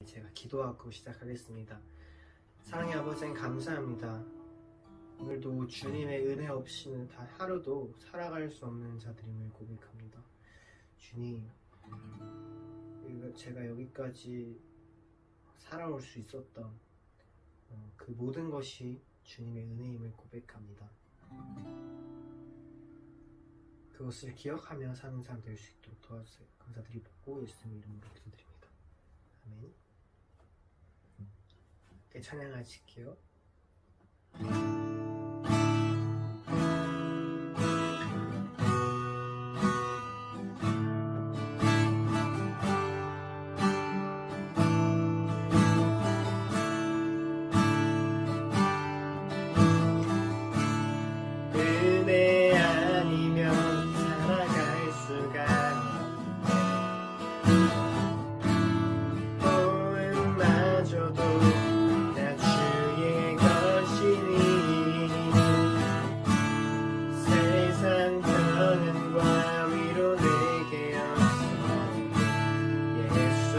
제가 기도하고 시작하겠습니다. 사랑의 아버지, 감사합니다. 오늘도 주님의 은혜 없이는 단 하루도 살아갈 수 없는 자들임을 고백합니다. 주님, 제가 여기까지 살아올 수 있었던 그 모든 것이 주님의 은혜임을 고백합니다. 그것을 기억하며 사는 사람 될 수 있도록 도와주세요. 감사드리고 예수님 이름으로 기도드립니다. 아멘. 함께 찬양하실게요. 은혜 아니면 살아갈 수가 마저도 나 주의 것이니 세상 평안과 위로 내게 없어 예수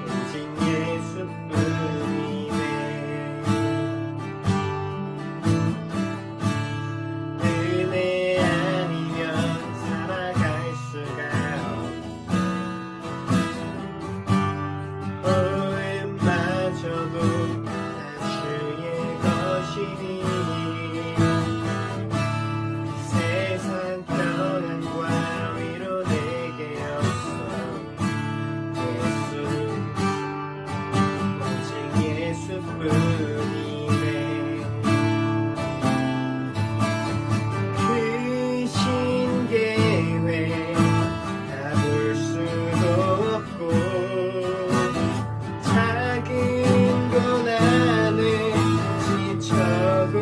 오직 예수뿐이네. 은혜 아니면 살아갈 수가 저도 다 주의 것이니 세상 평안과 위로 내게 없어 예수 오직 예수뿐이네. 크신 계획 다 볼 수도 없고 작은 건 안에 지쳐도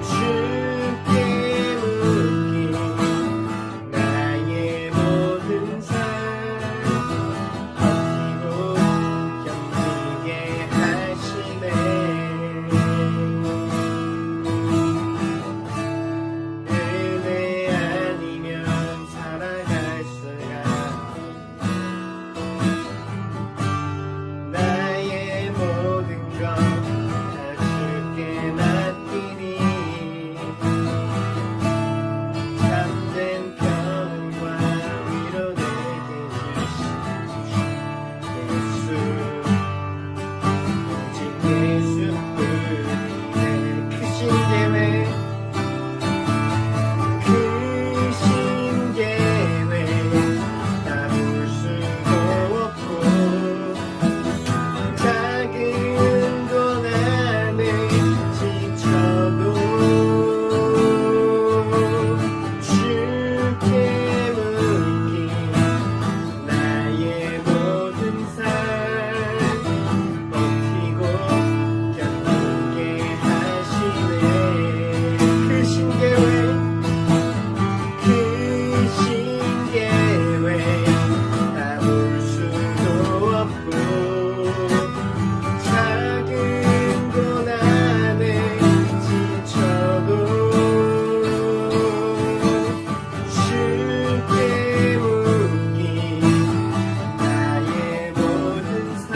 주께 묻기 나의 모든 삶 버티고 견디게 하시네. 은혜 아니면 살아갈 수가 나의 모든 것 다 주께 맡기니 참된 평안과 위로 내게 주신 예수 오직 예수뿐이네. 크신 계획 크신 계획 다 볼 수도 없고 작은 건 안에 지쳐도 주께 묻기 나의 모든 삶 버티고 견디게 하시네. 크신 계획 크신 계획 다 볼 수도 없고 작은 건 안에 지쳐도 주께 묻기 나의 모든 삶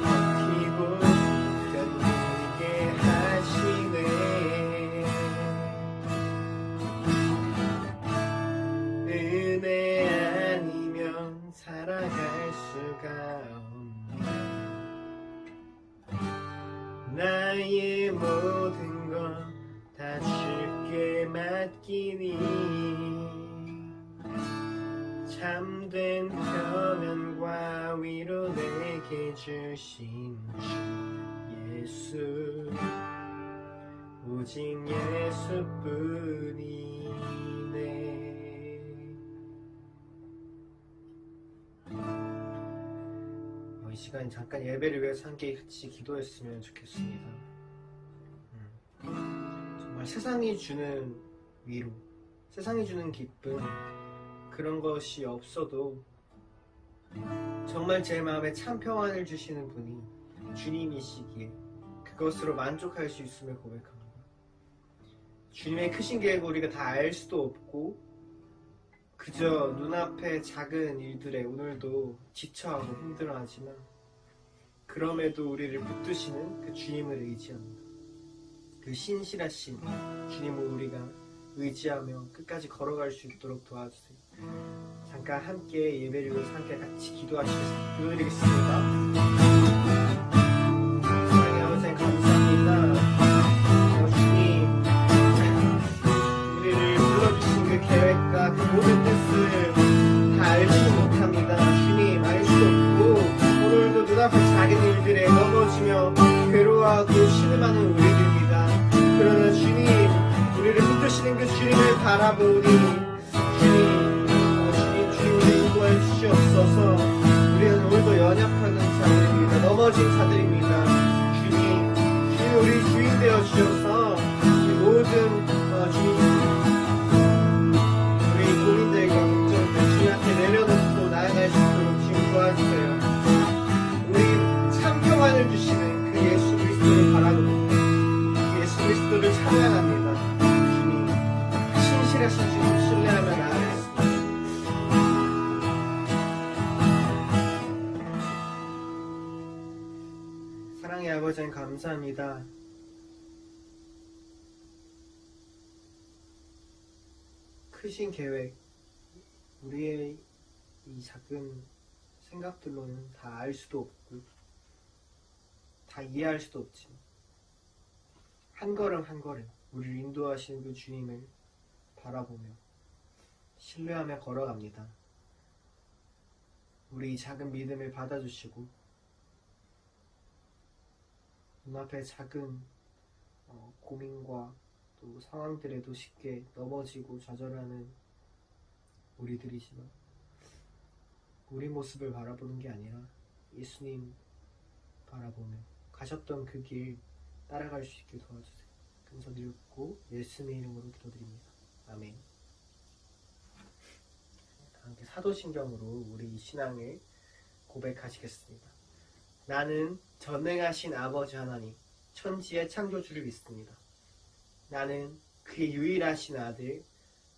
버티고 견디게 하시네. 은혜 아니면 살아갈 수가 없네. 나의 모든 것 다 주께 맡기니 참된 평안과 위로 내게 주신 주 예수 오직 예수뿐이네. 이 시간 잠깐 예배를 위해서 함께 같이 기도했으면 좋겠습니다. 정말 세상이 주는 위로, 세상이 주는 기쁨, 그런 것이 없어도 정말 제 마음에 참 평안을 주시는 분이 주님이시기에 그것으로 만족할 수 있음을 고백합니다. 주님의 크신 계획을 우리가 다 알 수도 없고 그저 눈앞의 작은 일들에 오늘도 지쳐하고 힘들어하지만 그럼에도 우리를 붙드시는 그 주님을 의지합니다. 그 신실하신 주님을 우리가 의지하며 끝까지 걸어갈 수 있도록 도와주세요. 잠깐 함께 예배를 함께 같이 기도드리겠습니다. 사랑의 아버지 감사합니다. 주님, 우리를 불러주신 그 계획과 그 모든 뜻을 다 알지도 못합니다. 주님, 알 수 없고 오늘도 눈앞의 작은 일들에 넘어지며 괴로워하고 신음하는 우리들입니다. 그러나 주님, 우리를 붙드시는 그 주님을 바라보니 주님을 인도해 주시옵소서. 우리는 오늘도 연약한 자들입니다. 넘어진 자들입니다. 주님 우리 주인 되어 주셔서 이 모든 주님 우리 고민들과 걱정들 주님한테 내려놓고 나아갈 수 있도록 주님 도와주세요. 우리 참 평안을 주시는 그 예수 그리스도를 바라봅니다. 그 예수 그리스도를 찬양합니다. 주님, 신실하신 주님 신뢰하며 나아가겠습니다. 사랑의 아버지 감사합니다. 크신 계획, 우리의 이 작은 생각들로는 다 알 수도 없고 다 이해할 수도 없지만 한 걸음 한 걸음 우리를 인도하시는 그 주님을 바라보며 신뢰하며 걸어갑니다. 우리 이 작은 믿음을 받아주시고 눈앞에 작은 고민과 또 상황들에도 쉽게 넘어지고 좌절하는 우리들이지만 우리 모습을 바라보는 게 아니라 예수님 바라보며 가셨던 그 길 따라갈 수 있게 도와주세요. 감사드리고 예수님의 이름으로 기도드립니다. 아멘. 함께 사도신경으로 우리 신앙을 고백하시겠습니다. 나는 전능하신 아버지 하나님, 천지의 창조주를 믿습니다. 나는 그의 유일하신 아들,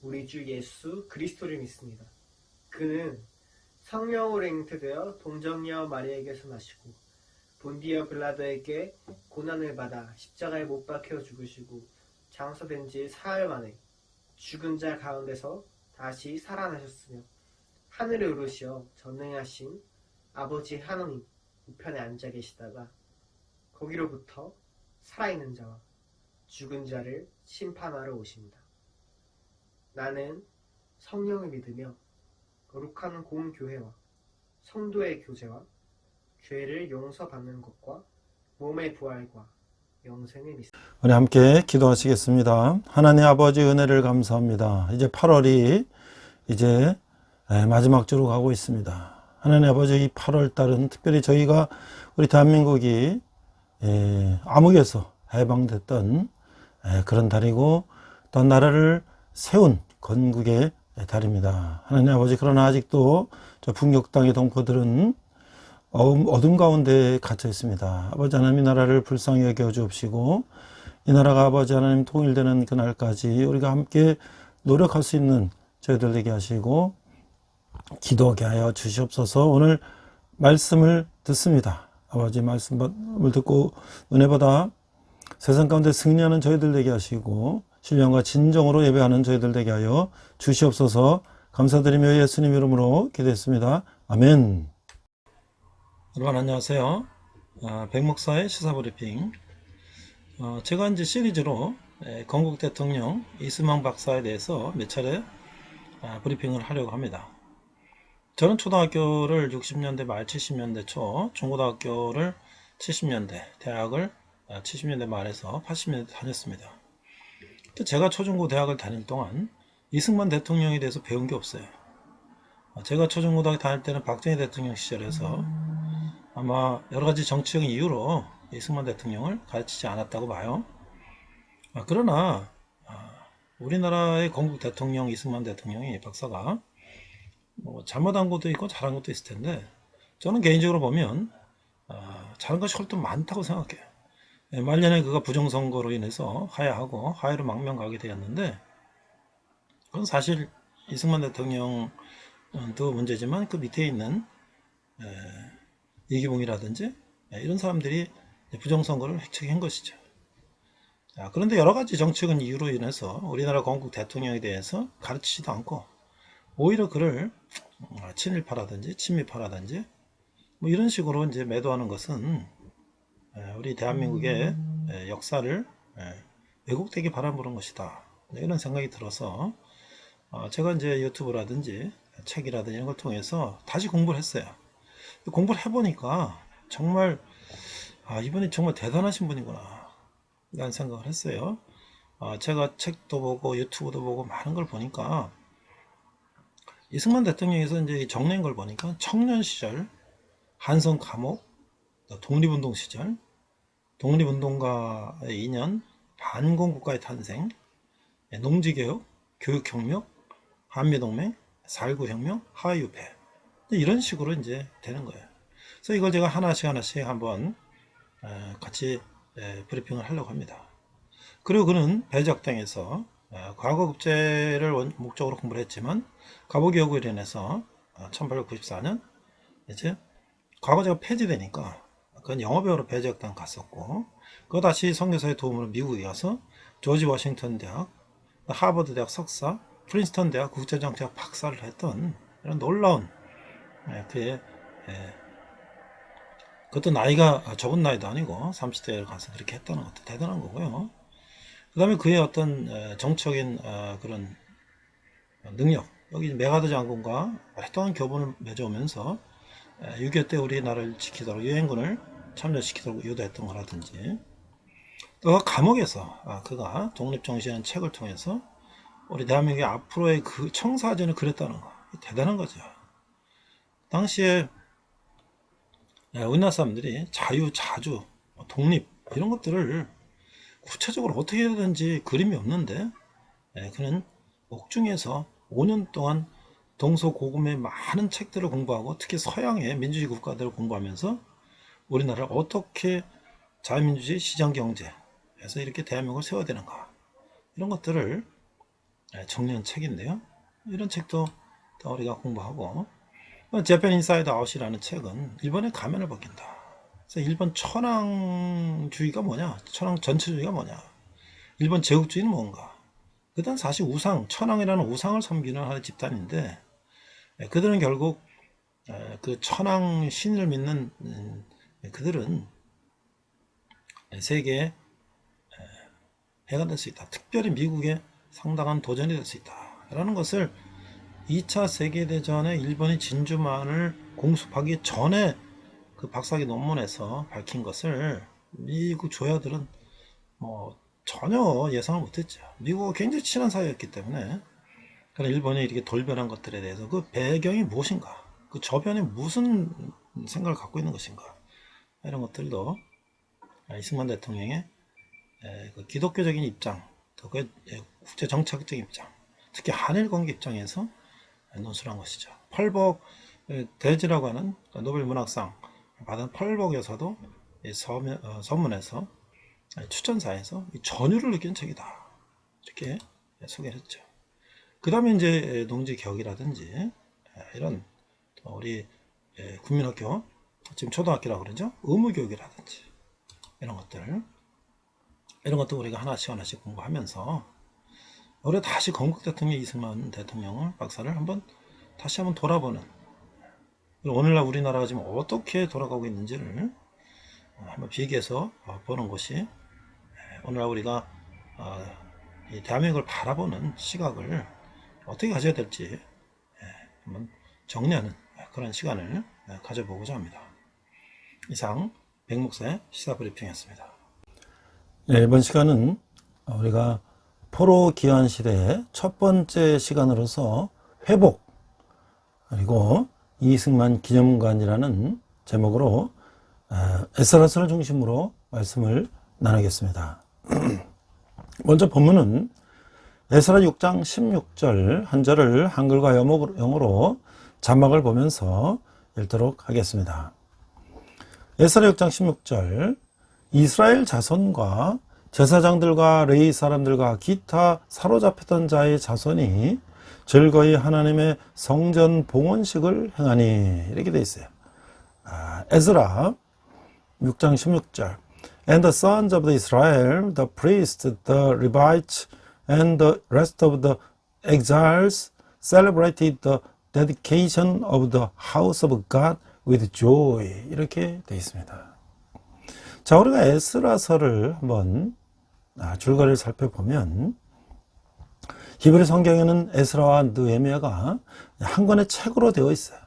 우리 주 예수 그리스도를 믿습니다. 그는 성령으로 잉태되어 동정녀 마리아에게서 나시고 본디어 빌라도에게 고난을 받아 십자가에 못 박혀 죽으시고 장사된 지 사흘 만에 죽은 자 가운데서 다시 살아나셨으며 하늘에 오르시어 전능하신 아버지 하나님 우편에 앉아 계시다가 거기로부터 살아있는 자와 죽은 자를 심판하러 오십니다. 나는 성령을 믿으며 거룩한 공교회와 성도의 교제와 죄를 용서받는 것과 몸의 부활과 영생을 믿습니다. 우리 함께 기도하시겠습니다. 하나님 아버지 은혜를 감사합니다. 이제 8월이 이제 마지막 주로 가고 있습니다. 하나님 아버지 이 8월 달은 특별히 저희가 우리 대한민국이 암흑에서 해방됐던 그런 달이고 또 나라를 세운 건국의 달입니다. 하나님 아버지 그러나 아직도 저 북녘 땅의 동포들은 어둠 가운데 갇혀 있습니다. 아버지 하나님 이 나라를 불쌍히 여겨 주옵시고 이 나라가 아버지 하나님 통일되는 그날까지 우리가 함께 노력할 수 있는 저희들 되게 하시고 기도하게 하여 주시옵소서. 오늘 말씀을 듣습니다. 아버지 말씀을 듣고 은혜보다 세상 가운데 승리하는 저희들 되게 하시고 신령과 진정으로 예배하는 저희들 되게 하여 주시옵소서. 감사드리며 예수님 이름으로 기도했습니다. 아멘. 여러분 안녕하세요. 백목사의 시사브리핑. 제가 이제 시리즈로 건국 대통령 이승만 박사에 대해서 몇 차례 브리핑을 하려고 합니다. 저는 초등학교를 60년대 말 70년대 초, 중고등학교를 70년대, 대학을 70년대 말에서 80년대 다녔습니다. 제가 초중고 대학을 다닐 동안 이승만 대통령에 대해서 배운 게 없어요. 제가 초중고등학교 다닐 때는 박정희 대통령 시절에서 아마 여러가지 정치적인 이유로 이승만 대통령을 가르치지 않았다고 봐요. 그러나 우리나라의 건국 대통령 이승만 대통령이 박사가 잘못한 것도 있고 잘한 것도 있을 텐데 저는 개인적으로 보면 잘한 것이 훨씬 많다고 생각해요. 말년에 그가 부정선거로 인해서 하야하고 하야로 망명가게 되었는데 그건 사실 이승만 대통령도 문제지만 그 밑에 있는 이기붕이라든지 이런 사람들이 부정선거를 획책한 것이죠. 자, 그런데 여러 가지 정치적인 이유로 인해서 우리나라 건국 대통령에 대해서 가르치지도 않고 오히려 그를 친일파라든지 친미파라든지 뭐 이런 식으로 이제 매도하는 것은 우리 대한민국의 역사를 왜곡되게 바라보는 것이다. 이런 생각이 들어서 제가 이제 유튜브라든지 책이라든지 이런 걸 통해서 다시 공부를 했어요. 공부를 해보니까 정말 이분이 정말 대단하신 분이구나 라는 생각을 했어요. 제가 책도 보고 유튜브도 보고 많은 걸 보니까 이승만 대통령에서 이제 적는 걸 보니까 청년 시절 한성 감옥, 독립운동 시절, 독립운동가의 인연, 반공국가의 탄생, 농지개혁, 교육혁명, 한미동맹, 4.19 혁명, 하이유패 이런 식으로 이제 되는 거예요. 그래서 이걸 제가 하나씩 한번 같이 브리핑을 하려고 합니다. 그리고 그는 배적당에서 과거급제를 목적으로 공부를 했지만 가보개혁으로 인해서 1894년 이제 과거제가 폐지되니까 그건 영어배우로 배적당 갔었고 그 다시 선교사의 도움으로 미국에 가서 조지 워싱턴 대학, 하버드 대학 석사, 프린스턴 대학 국제정치학 박사를 했던 이런 놀라운 그의 그것도 나이가 적은 나이도 아니고 30대에 가서 그렇게 했다는 것도 대단한 거고요. 그 다음에 그의 어떤 정치적인 그런 능력, 여기 메가드 장군과 오랫동안 교분을 맺어오면서 6.25 때 우리나라를 지키도록 유엔군을 참여시키도록 유도했던 거라든지 또 감옥에서 그가 독립정신이라는 책을 통해서 우리 대한민국의 앞으로의 그 청사진을 그렸다는 거 대단한 거죠. 당시에 우리나라 사람들이 자유, 자주, 독립 이런 것들을 구체적으로 어떻게 해야 되는지 그림이 없는데 그는 옥중에서 5년 동안 동서고금의 많은 책들을 공부하고 특히 서양의 민주주의 국가들을 공부하면서 우리나라를 어떻게 자유민주주의 시장경제에서 이렇게 대한민국을 세워야 되는가 이런 것들을 정리한 책인데요. 이런 책도 우리가 공부하고 재팬 인사이드 아웃이라는 책은 일본의 가면을 벗긴다. 그래서 일본 천황주의가 뭐냐? 천황 전체주의가 뭐냐? 일본 제국주의는 뭔가? 그들은 사실 우상, 천황이라는 우상을 섬기는 하나의 집단인데 그들은 결국 그 천황 신을 믿는 그들은 세계에 해가 될 수 있다. 특별히 미국에 상당한 도전이 될 수 있다. 라는 것을 2차 세계대전에 일본이 진주만을 공습하기 전에 그 박사학위 논문에서 밝힌 것을 미국 조야들은 전혀 예상을 못했죠. 미국과 굉장히 친한 사이였기 때문에 그런 일본이 이렇게 돌변한 것들에 대해서 그 배경이 무엇인가, 그 저변에 무슨 생각을 갖고 있는 것인가 이런 것들도 이승만 대통령의 그 기독교적인 입장, 또 그 국제 정책적인 입장, 특히 한일 관계 입장에서 논술한 것이죠. 펄벅 대지라고 하는 노벨 문학상 받은 펄벅 여사도 서문에서 추천사에서 전율을 느낀 책이다 이렇게 소개를 했죠. 그 다음에 이제 농지개혁이라든지 이런 우리 국민학교 지금 초등학교라고 그러죠. 의무교육이라든지 이런 것도 우리가 하나씩 공부하면서 우리가 다시 건국 대통령 이승만 대통령을 박사를 다시 한번 돌아보는, 오늘날 우리나라가 지금 어떻게 돌아가고 있는지를 한번 비교해서 보는 것이 오늘날 우리가 이 대한민국을 바라보는 시각을 어떻게 가져야 될지 한번 정리하는 그런 시간을 가져보고자 합니다. 이상 백목사의 시사브리핑이었습니다. 이번 시간은 우리가 포로 기한 시대의 첫 번째 시간으로서 회복 그리고 이승만 기념관이라는 제목으로 에스라서를 중심으로 말씀을 나누겠습니다. 먼저 본문은 에스라 6장 16절 한 절을 한글과 영어로 자막을 보면서 읽도록 하겠습니다. 에스라 6장 16절 이스라엘 자손과 제사장들과 레위 사람들과 기타 사로잡혔던 자의 자손이 즐거이 하나님의 성전 봉헌식을 행하니 이렇게 돼 있어요. 에스라 6장 16절 And the sons of Israel, the priests, the Levites, and the rest of the exiles celebrated the dedication of the house of God with joy. 이렇게 되어 있습니다. 자, 우리가 에스라서를 한번 줄거리를 살펴보면 히브리 성경에는 에스라와 느헤미야가 한 권의 책으로 되어 있어요.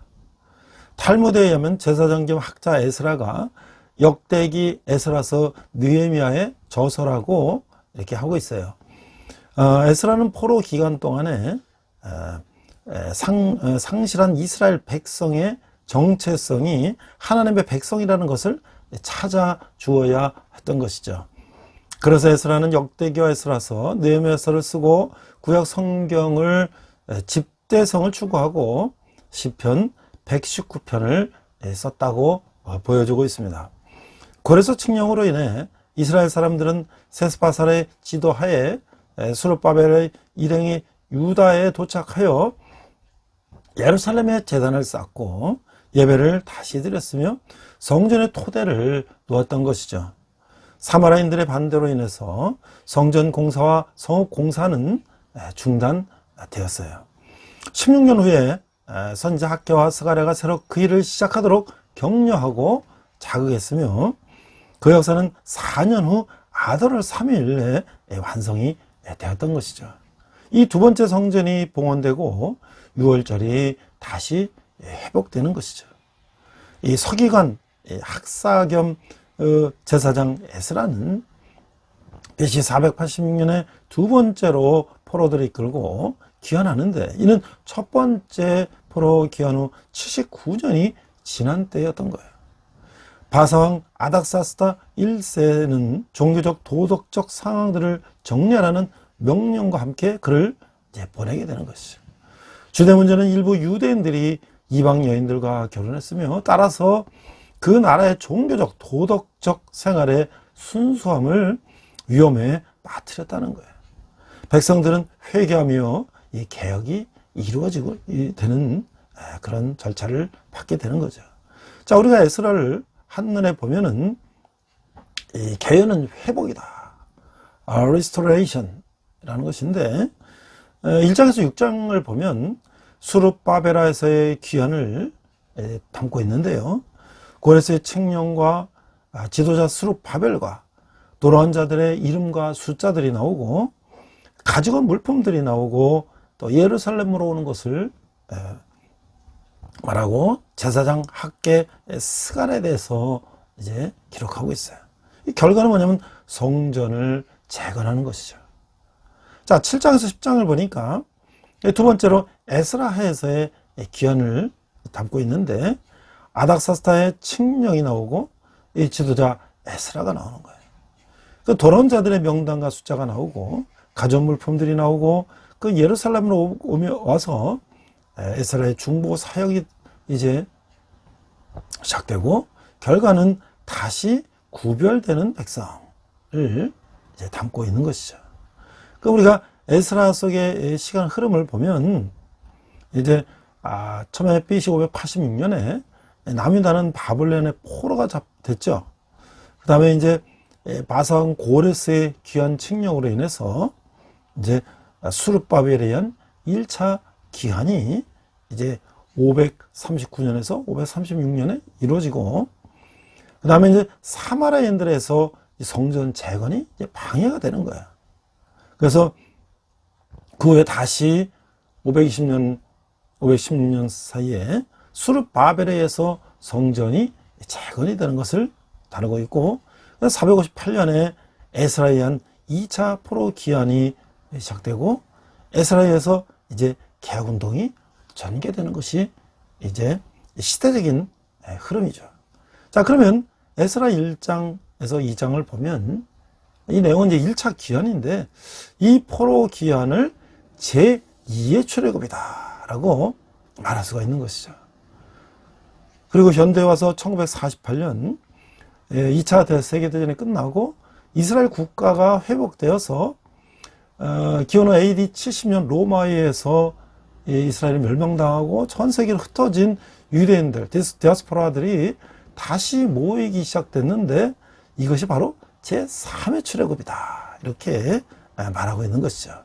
탈무드에 의하면 제사장 겸 학자 에스라가 역대기 에스라서 느헤미야의 저서라고 이렇게 하고 있어요. 에스라는 포로 기간 동안에 상실한 이스라엘 백성의 정체성이 하나님의 백성이라는 것을 찾아 주어야 했던 것이죠. 그래서 에스라는 역대기와 에스라서, 느헤미야서를 쓰고 구약 성경을 집대성을 추구하고 시편 119편을 썼다고 보여주고 있습니다. 고레서 칙령으로 인해 이스라엘 사람들은 세스바살의 지도하에 스룹바벨의 일행이 유다에 도착하여 예루살렘에 제단을 쌓고 예배를 다시 드렸으며 성전의 토대를 놓았던 것이죠. 사마라인들의 반대로 인해서 성전 공사와 성읍 공사는 중단되었어요. 16년 후에 선지자 학개와 스가랴가 새로 그 일을 시작하도록 격려하고 자극했으며 그 역사는 4년 후 아달월 3일에 완성이 되었던 것이죠. 이 두 번째 성전이 봉헌되고 6월절이 다시 회복되는 것이죠. 이 서기관 학사 겸 제사장 에스라는 BC 486년에 두 번째로 포로들을 이끌고 귀환하는데 이는 첫 번째 포로 귀환 후 79년이 지난 때였던 거예요. 바사왕 아닥사스다 1세는 종교적 도덕적 상황들을 정리하라는 명령과 함께 그를 이제 보내게 되는 것이죠. 주대 문제는 일부 유대인들이 이방 여인들과 결혼했으며 따라서 그 나라의 종교적 도덕적 생활의 순수함을 위험에 빠뜨렸다는 거예요. 백성들은 회개하며 이 개혁이 이루어지고 되는 그런 절차를 받게 되는 거죠. 자, 우리가 에스라를 한눈에 보면은 이 개혁은 회복이다. restoration이라는 것인데 1장에서 6장을 보면 수룹바벨에서의 귀환을 담고 있는데요. 고레스의 칙령과 지도자 수룹바벨과 돌아온 자들의 이름과 숫자들이 나오고 가지고 온 물품들이 나오고 또 예루살렘으로 오는 것을 말하고 제사장 학계 스간에 대해서 이제 기록하고 있어요. 이 결과는 뭐냐면 성전을 재건하는 것이죠. 자, 7장에서 10장을 보니까 두 번째로 에스라하에서의 귀환을 담고 있는데 아닥사스다의 칙령이 나오고 이 지도자 에스라가 나오는 거예요. 그 돌아온 자들의 명단과 숫자가 나오고 가전 물품들이 나오고 그 예루살렘으로 와서 에스라의 중보 사역이 이제 시작되고 결과는 다시 구별되는 백성을 이제 담고 있는 것이죠. 그 우리가 에스라 속의 시간 흐름을 보면 이제 처음에 BC 586년에 남유다는 바벨론의 포로가 됐죠. 그 다음에 이제 바사왕 고레스의 귀환 칙령으로 인해서 이제 수룹바벨에 의한 1차 귀환이 이제 539년에서 536년에 이루어지고 그 다음에 이제 사마라인들에서 성전 재건이 이제 방해가 되는 거예요. 그래서 그 후에 다시 516년 사이에 수룹바벨에 의해서 성전이 재건이 되는 것을 다루고 있고 458년에 에스라에 의한 2차 포로 귀환이 시작되고 에스라에 의해서 이제 개혁운동이 전개되는 것이 이제 시대적인 흐름이죠. 자, 그러면 에스라 1장에서 2장을 보면 이 내용은 이제 1차 귀환인데 이 포로 귀환을 제2의 출애굽이다 라고 말할 수가 있는 것이죠. 그리고 현대에 와서 1948년 2차 세계대전이 끝나고 이스라엘 국가가 회복되어서 기원후 AD 70년 로마에서 이스라엘이 멸망당하고 전 세계로 흩어진 유대인들, 디아스포라들이 다시 모이기 시작됐는데 이것이 바로 제3의 출애굽이다. 이렇게 말하고 있는 것이죠.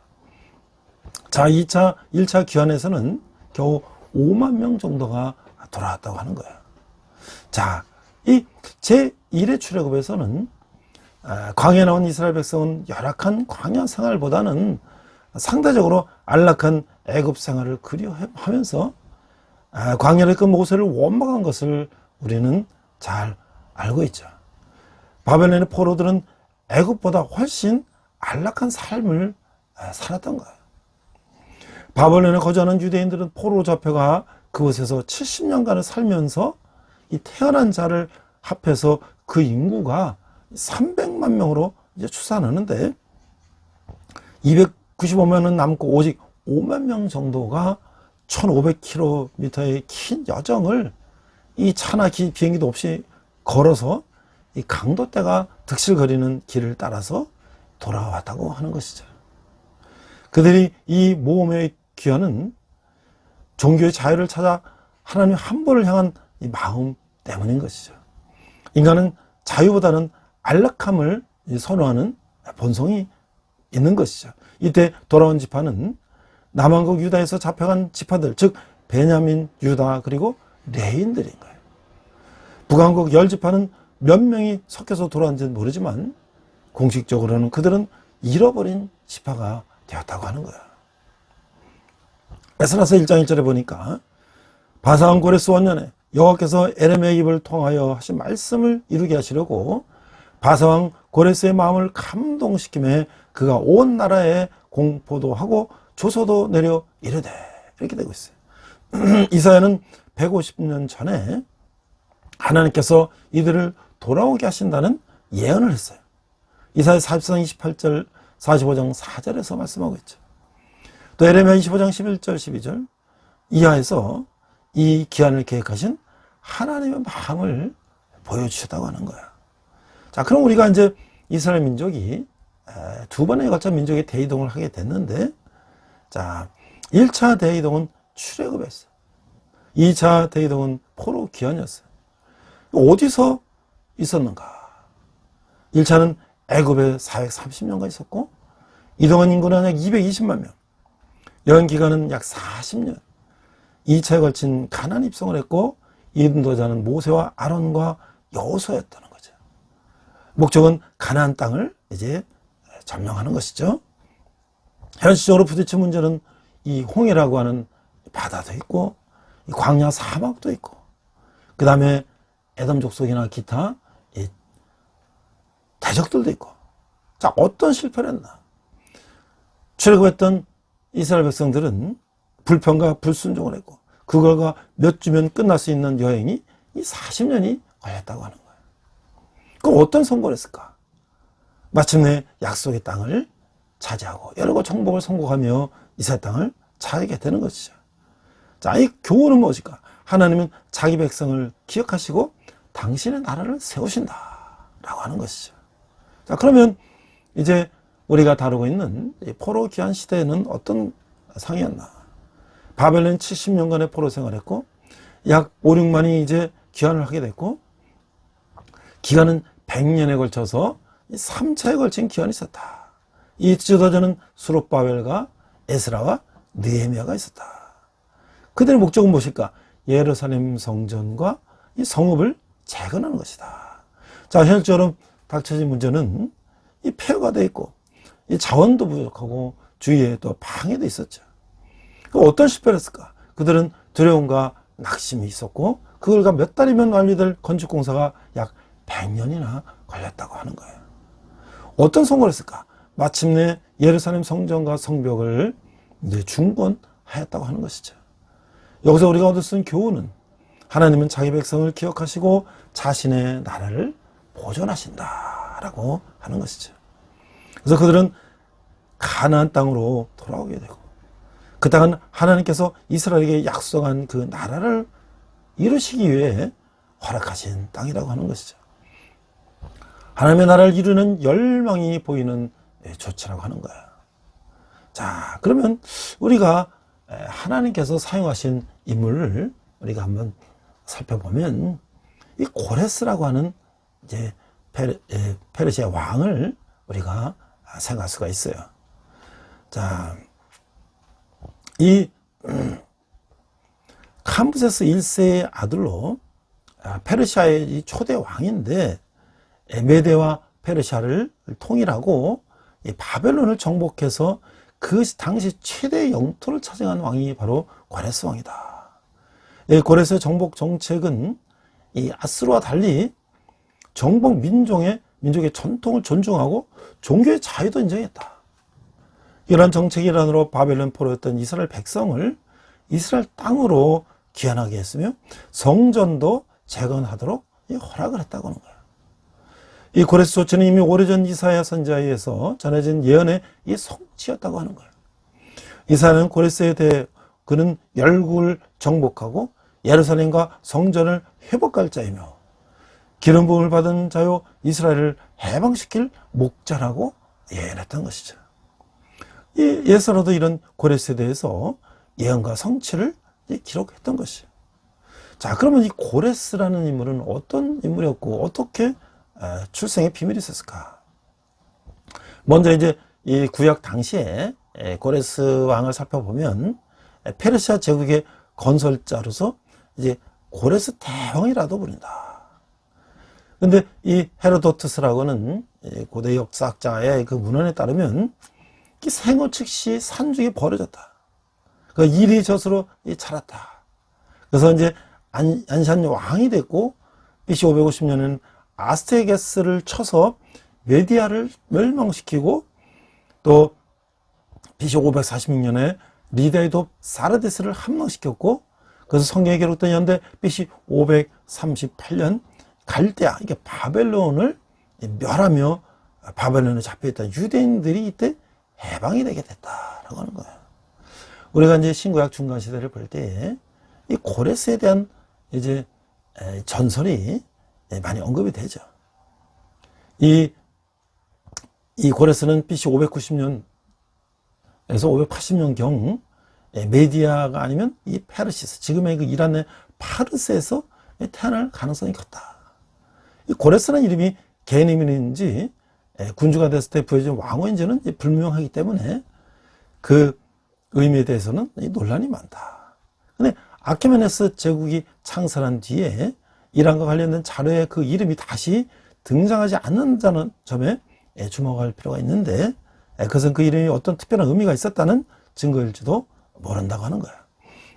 자, 1차 귀환에서는 겨우 5만 명 정도가 돌아왔다고 하는 거예요. 자, 이 제1의 출애굽에서는 광야에 나온 이스라엘 백성은 열악한 광야 생활보다는 상대적으로 안락한 애굽 생활을 그리워하면서 광야를 그 모세를 원망한 것을 우리는 잘 알고 있죠. 바벨론의 포로들은 애굽보다 훨씬 안락한 삶을 살았던 거예요. 바벨론에 거주하는 유대인들은 포로로 잡혀가 그곳에서 70년간을 살면서 이 태어난 자를 합해서 그 인구가 300만 명으로 이제 추산하는데 295명은 남고 오직 5만 명 정도가 1500km의 긴 여정을 이 차나 비행기도 없이 걸어서 이 강도떼가 득실거리는 길을 따라서 돌아왔다고 하는 것이죠. 그들이 이 모험의 귀환은 종교의 자유를 찾아 하나님 한 분을 향한 이 마음 때문인 것이죠. 인간은 자유보다는 안락함을 선호하는 본성이 있는 것이죠. 이때 돌아온 지파는 남왕국 유다에서 잡혀간 지파들, 즉 베냐민, 유다 그리고 레인들인 거예요. 북왕국 10지파는 몇 명이 섞여서 돌아온지는 모르지만 공식적으로는 그들은 잃어버린 지파가 되었다고 하는 거예요. 에스라서 1장 1절에 보니까 바사왕 고레스 원년에 여호와께서 에레미야의 입을 통하여 하신 말씀을 이루게 하시려고 바사왕 고레스의 마음을 감동시키며 그가 온 나라에 공포도 하고 조서도 내려 이르되 이렇게 되고 있어요. 이사야는 150년 전에 하나님께서 이들을 돌아오게 하신다는 예언을 했어요. 이사야 44장 28절 45장 4절에서 말씀하고 있죠. 또 에레미야 25장 11절 12절 이하에서 이 기한을 계획하신 하나님의 마음을 보여주셨다고 하는 거야. 자, 그럼 우리가 이제 이스라엘 민족이 두 번에 걸쳐 민족의 대이동을 하게 됐는데, 자, 1차 대이동은 출애굽이었어요. 2차 대이동은 포로 귀환이었어요. 어디서 있었는가? 1차는 애굽에 430년간 있었고, 이동한 인구는 약 220만 명, 여행 기간은 약 40년. 2차에 걸친 가나안 입성을 했고, 인도자는 모세와 아론과 여호수아였다는 거죠. 목적은 가나안 땅을 이제 점령하는 것이죠. 현실적으로 부딪힌 문제는 이 홍해라고 하는 바다도 있고, 이 광야 사막도 있고, 그 다음에 에돔 족속이나 기타 이 대적들도 있고. 자, 어떤 실패를 했나? 출애굽했던 이스라엘 백성들은 불평과 불순종을 했고, 그걸과 몇 주면 끝날 수 있는 여행이 이 40년이 걸렸다고 하는 거예요. 그럼 어떤 선고를 했을까? 마침내 약속의 땅을 차지하고 여러 거 정복을 성공하며 이스라엘 땅을 차지하게 되는 것이죠. 자, 이 교훈은 무엇일까? 하나님은 자기 백성을 기억하시고 당신의 나라를 세우신다라고 하는 것이죠. 자, 그러면 이제 우리가 다루고 있는 이 포로 귀환 시대에는 어떤 상이었나? 바벨론 70년간의 포로 생활했고, 약 5, 6만이 이제 귀환을 하게 됐고, 기간은 100년에 걸쳐서 3차에 걸친 귀환이 있었다. 이 지도자는 수룹바벨과 에스라와 느헤미야가 있었다. 그들의 목적은 무엇일까? 예루살렘 성전과 이 성읍을 재건하는 것이다. 자, 현실적으로 닥쳐진 문제는 이 폐허가 되어 있고, 이 자원도 부족하고, 주위에 또 방해도 있었죠. 어떤 실패를 했을까? 그들은 두려움과 낙심이 있었고, 그걸가 몇 달이면 완료될 건축공사가 약 100년이나 걸렸다고 하는 거예요. 어떤 성공을 했을까? 마침내 예루살렘 성전과 성벽을 이제 중건하였다고 하는 것이죠. 여기서 우리가 얻을 수 있는 교훈은 하나님은 자기 백성을 기억하시고 자신의 나라를 보존하신다라고 하는 것이죠. 그래서 그들은 가나안 땅으로 돌아오게 되고, 그 땅은 하나님께서 이스라엘에게 약속한 그 나라를 이루시기 위해 허락하신 땅이라고 하는 것이죠. 하나님의 나라를 이루는 열망이 보이는 조치라고 하는 거야. 자, 그러면 우리가 하나님께서 사용하신 인물을 우리가 한번 살펴보면 이 고레스라고 하는 이제 페르시아 왕을 우리가 생각할 수가 있어요. 자, 이 캄브세스 1세의 아들로 페르시아의 이 초대 왕인데 메대와 페르시아를 통일하고 바벨론을 정복해서 그 당시 최대 영토를 차지한 왕이 바로 고레스 왕이다. 고레스의 정복 정책은 이 아스루와 달리 정복 민족의 전통을 존중하고 종교의 자유도 인정했다. 이러한 정책의 일환으로 바벨론 포로였던 이스라엘 백성을 이스라엘 땅으로 귀환하게 했으며 성전도 재건하도록 허락을 했다고 하는 거예요. 이 고레스 조치는 이미 오래전 이사야 선지자에 의해서 전해진 예언의 이 성취였다고 하는 거예요. 이사야는 고레스에 대해 그는 열국을 정복하고 예루살렘과 성전을 회복할 자이며 기름 부음을 받은 자요 이스라엘을 해방시킬 목자라고 예언했던 것이죠. 이 예서로도 이런 고레스에 대해서 예언과 성취를 기록했던 것이에요. 자, 그러면 이 고레스라는 인물은 어떤 인물이었고 어떻게 출생의 비밀이 있었을까? 먼저 이제 이 구약 당시에 고레스 왕을 살펴보면 페르시아 제국의 건설자로서 이제 고레스 대왕이라도 부른다. 근데 이 헤로도투스라고는 고대 역사학자의 그 문헌에 따르면 이 생후 즉시 산중에 버려졌다. 그 일이 젖으로 자랐다. 그래서 이제 안산 왕이 됐고 BC 550년에는 아스테게스를 쳐서 메디아를 멸망시키고 또 BC 546년에 리다의 돕 사르데스를 함락시켰고 그래서 성경에 기록된 현대 BC 538년 갈대아, 이게 바벨론을 멸하며 바벨론에 잡혀있던 유대인들이 이때 해방이 되게 됐다라고 하는 거예요. 우리가 이제 신구약 중간 시대를 볼 때 이 고레스에 대한 이제 전설이 많이 언급이 되죠. 이 고레스는 BC 590년에서 580년경 메디아가 아니면 이 페르시스, 지금의 그 이란의 파르스에서 태어날 가능성이 컸다. 이 고레스라는 이름이 개인 이름인지 군주가 됐을 때 부여진 왕호인지는 불명하기 때문에 그 의미에 대해서는 논란이 많다. 근데 아케메네스 제국이 창설한 뒤에 이란과 관련된 자료에 그 이름이 다시 등장하지 않는다는 점에 주목할 필요가 있는데 그것은 그 이름이 어떤 특별한 의미가 있었다는 증거일지도 모른다고 하는 거야.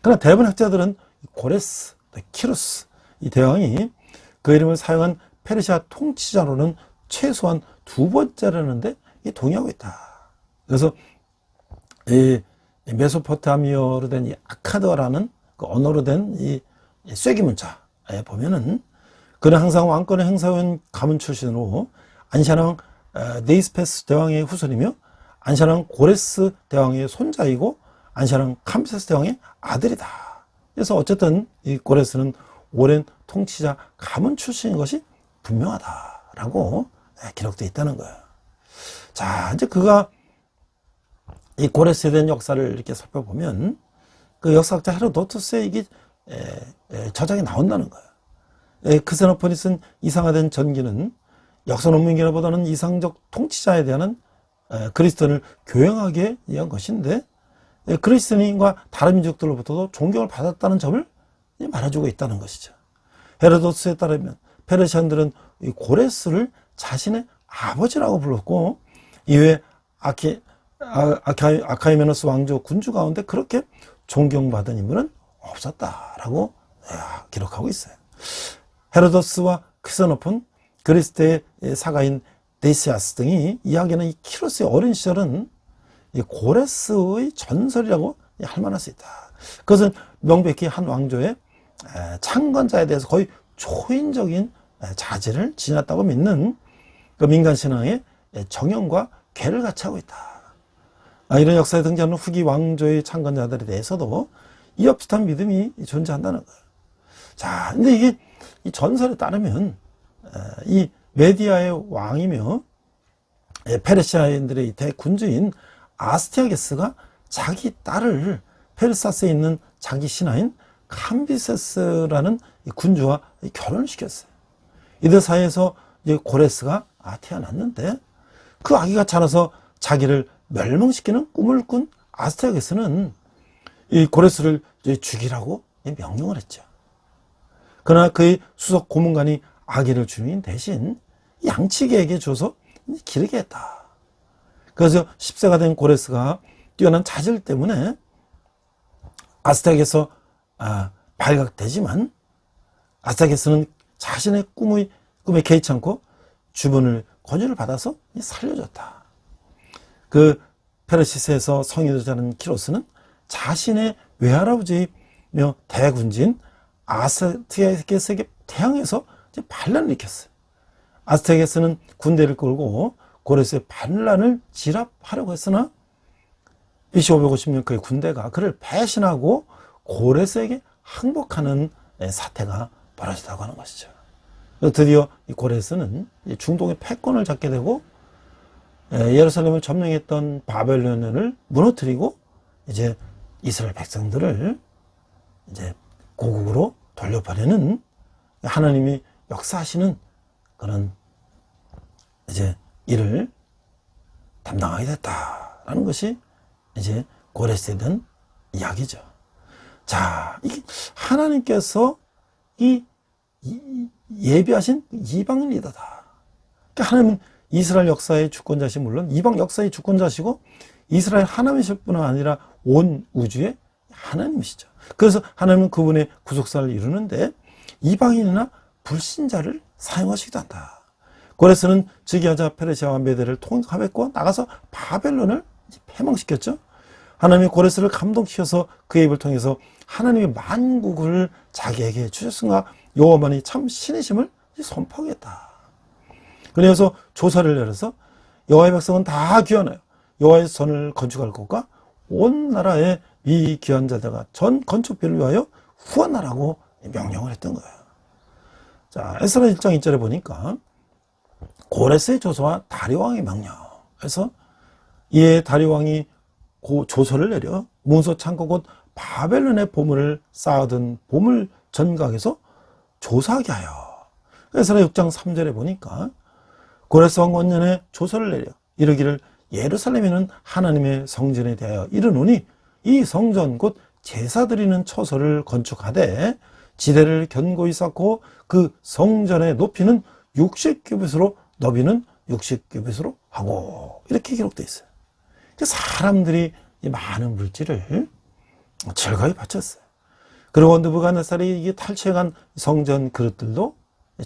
그러나 대부분 학자들은 고레스, 키루스 이 대왕이 그 이름을 사용한 페르시아 통치자로는 최소한 두 번째라는데 동의하고 있다. 그래서 이 메소포타미아로 된 이 아카드라는 그 언어로 된 이 쐐기 문자에 보면은 그는 항상 왕권을 행사한 가문 출신으로 안샤랑 네이스페스 대왕의 후손이며 안샤랑 고레스 대왕의 손자이고 안샤랑 캄세스 대왕의 아들이다. 그래서 어쨌든 이 고레스는 오랜 통치자 가문 출신인 것이 분명하다라고 기록되어 있다는 거예요. 자, 이제 그가 이 고레스에 대한 역사를 이렇게 살펴보면 그 역사학자 헤로도투스의 이게 저작이 나온다는 거예요. 크세노포니슨 이상화된 전기는 역사 논문기보다는 이상적 통치자에 대한 그리스도인을 교양하게 위한 것인데 그리스도인과 다른 민족들로부터도 존경을 받았다는 점을 말해주고 있다는 것이죠. 헤로도투스에 따르면 페르시안들은 이 고레스를 자신의 아버지라고 불렀고 이외에 아카이메노스 왕조 군주 가운데 그렇게 존경받은 인물은 없었다라고 기록하고 있어요. 헤로도스와 크세노폰, 그리스도의 사가인 데시아스 등이 이야기하는 이 키루스의 어린 시절은 이 고레스의 전설이라고 할 만할 수 있다. 그것은 명백히 한 왕조의 창건자에 대해서 거의 초인적인 자질을 지녔다고 믿는 그 민간 신앙의 정형과 괴를 같이 하고 있다. 이런 역사에 등장하는 후기 왕조의 창건자들에 대해서도 이와 비슷한 믿음이 존재한다는 거예요. 자, 근데 이게 이 전설에 따르면 이 메디아의 왕이며 페르시아인들의 대군주인 아스티아게스가 자기 딸을 페르사스에 있는 자기 신하인 캄비세스라는 이 군주와 결혼을 시켰어요. 이들 사이에서 이제 고레스가 태어났는데, 그 아기가 자라서 자기를 멸망시키는 꿈을 꾼 아스타게스는 이 고레스를 죽이라고 명령을 했죠. 그러나 그의 수석 고문관이 아기를 주인 대신 양치기에게 줘서 기르게 했다. 그래서 10세가 된 고레스가 뛰어난 자질 때문에 아스타게스 발각되지만, 아스타게스는 자신의 꿈에 개의치 않고 주변을 권유를 받아서 살려줬다. 그 페르시스에서 성인이 되는 키로스는 자신의 외할아버지이며 대군주인 아스타게스에게 대항해서 반란을 일으켰어요. 아스타게스는 군대를 끌고 고레스의 반란을 진압하려고 했으나 BC 550년 그의 군대가 그를 배신하고 고레스에게 항복하는 사태가 벌어졌다고 하는 것이죠. 드디어 이 고레스는 중동의 패권을 잡게 되고 예루살렘을 점령했던 바벨론을 무너뜨리고 이제 이스라엘 백성들을 이제 고국으로 돌려보내는 하나님이 역사하시는 그런 이제 일을 담당하게 됐다라는 것이 이제 고레스에 대한 이야기죠. 자, 이게 하나님께서 이 예비하신 이방인 리더다. 그러니까 하나님은 이스라엘 역사의 주권자시 물론 이방 역사의 주권자시고 이스라엘 하나님이실 뿐만 아니라 온 우주의 하나님이시죠. 그래서 하나님은 그분의 구속사를 이루는데 이방인이나 불신자를 사용하시기도 한다. 고레스는 즉위하자 페르시아와 메대를 통합했고 나가서 바벨론을 패망시켰죠. 하나님이 고레스를 감동시켜서 그의 입을 통해서 하나님의 만국을 자기에게 주셨으나 여호와만이 참 신이심을 선포하겠다. 그래서 조사를 내려서 여호와의 백성은 다 귀환하여 여호와의 전을 건축할 것과 온 나라의 이 귀한 자들과 전 건축비를 위하여 후원하라고 명령을 했던 거예요. 자, 에스라 1장 2절에 보니까 고레스의 조서와 다리왕의 명령. 그래서 이에 다리왕이 조서를 내려 문서 창고 곧 바벨론의 보물을 쌓아둔 보물 전각에서 조사하게 하여. 에스라 6장 3절에 보니까 고레스 왕 원년에 조서를 내려 이르기를 예루살렘에는 하나님의 성전에 대하여 이르노니 이 성전 곧 제사 드리는 처소를 건축하되 지대를 견고히 쌓고 그 성전의 높이는 60규빗으로 너비는 60규빗으로 하고 이렇게 기록되어 있어요. 사람들이 많은 물질을 즐거이 바쳤어요. 그리고 느부갓네살이 이게 탈취해간 성전 그릇들도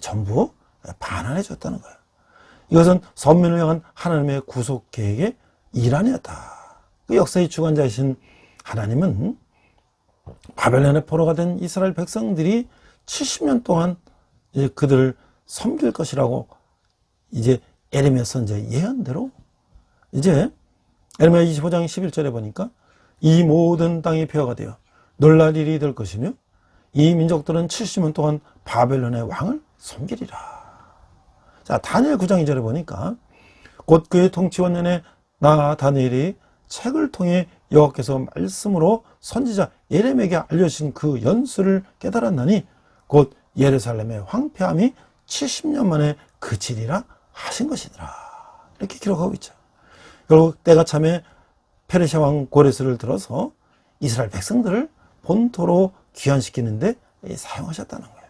전부 반환해 줬다는 거예요. 이것은 선민을 향한 하나님의 구속 계획의 일환이었다. 그 역사의 주관자이신 하나님은 바벨론의 포로가 된 이스라엘 백성들이 70년 동안 이제 그들을 섬길 것이라고 이제 에레미야 선지의 예언대로 이제 에레미야 25장 11절에 보니까 이 모든 땅이 폐허가 되어 놀랄 일이 될 것이며 이 민족들은 70년 동안 바벨론의 왕을 섬기리라. 자, 다니엘 9장 2절에 보니까 곧 그의 통치원년에 나 다니엘이 책을 통해 여호와께서 말씀으로 선지자 예레미야에게 알려주신 그 연수를 깨달았나니 곧 예루살렘의 황폐함이 70년 만에 그치리라 하신 것이더라. 이렇게 기록하고 있죠. 결국 때가 참에 페르시아 왕 고레스를 들어서 이스라엘 백성들을 본토로 귀환시키는데 사용하셨다는 거예요.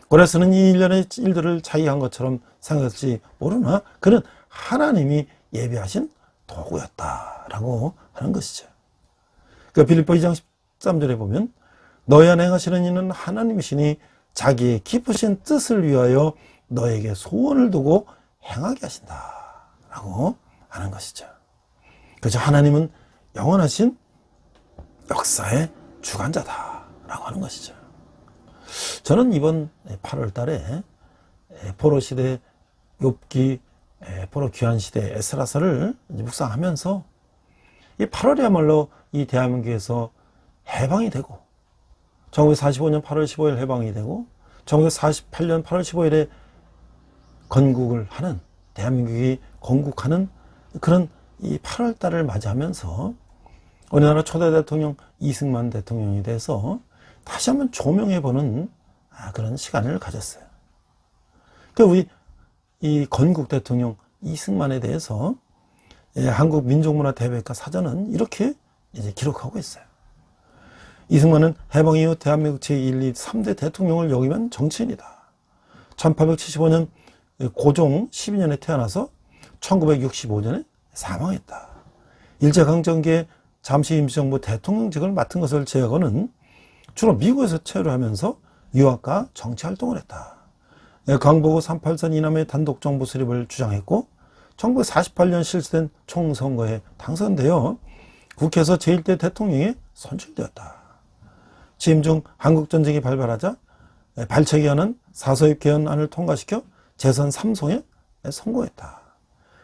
고레스는 이 일련의 일들을 자기한 것처럼 생각할지 모르나 그는 하나님이 예비하신 도구였다라고 하는 것이죠. 그러니까 빌립보 2장 13절에 보면 너희 안에 행하시는 이는 하나님이시니 자기의 깊으신 뜻을 위하여 너에게 소원을 두고 행하게 하신다라고 하는 것이죠. 그래서 하나님은 영원하신 역사의 주관자다라고 하는 것이죠. 저는 이번 8월 달에 포로 시대 욥기, 포로 귀환 시대 에스라서를 묵상하면서 이 8월이야말로 이 대한민국에서 해방이 되고 1945년 8월 15일 해방이 되고 1948년 8월 15일에 건국을 하는 대한민국이 건국하는 그런 이 8월 달을 맞이하면서 우리나라 초대 대통령 이승만 대통령에 대해서 다시 한번 조명해보는 그런 시간을 가졌어요. 우리 이 건국 대통령 이승만에 대해서 한국 민족문화 대백과 사전은 이렇게 이제 기록하고 있어요. 이승만은 해방 이후 대한민국 제1, 2, 3대 대통령을 역임한 정치인이다. 1875년 고종 12년에 태어나서 1965년에 사망했다. 일제강점기에 잠시 임시정부 대통령직을 맡은 것을 제외하고는 주로 미국에서 체류를 하면서 유학과 정치활동을 했다. 강보고 38선 이남의 단독정부 수립을 주장했고 1948년 실시된 총선거에 당선되어 국회에서 제1대 대통령에 선출되었다. 취임 중 한국전쟁이 발발하자 발췌개헌은 사서입 개헌안을 통과시켜 재선 3송에 성공했다.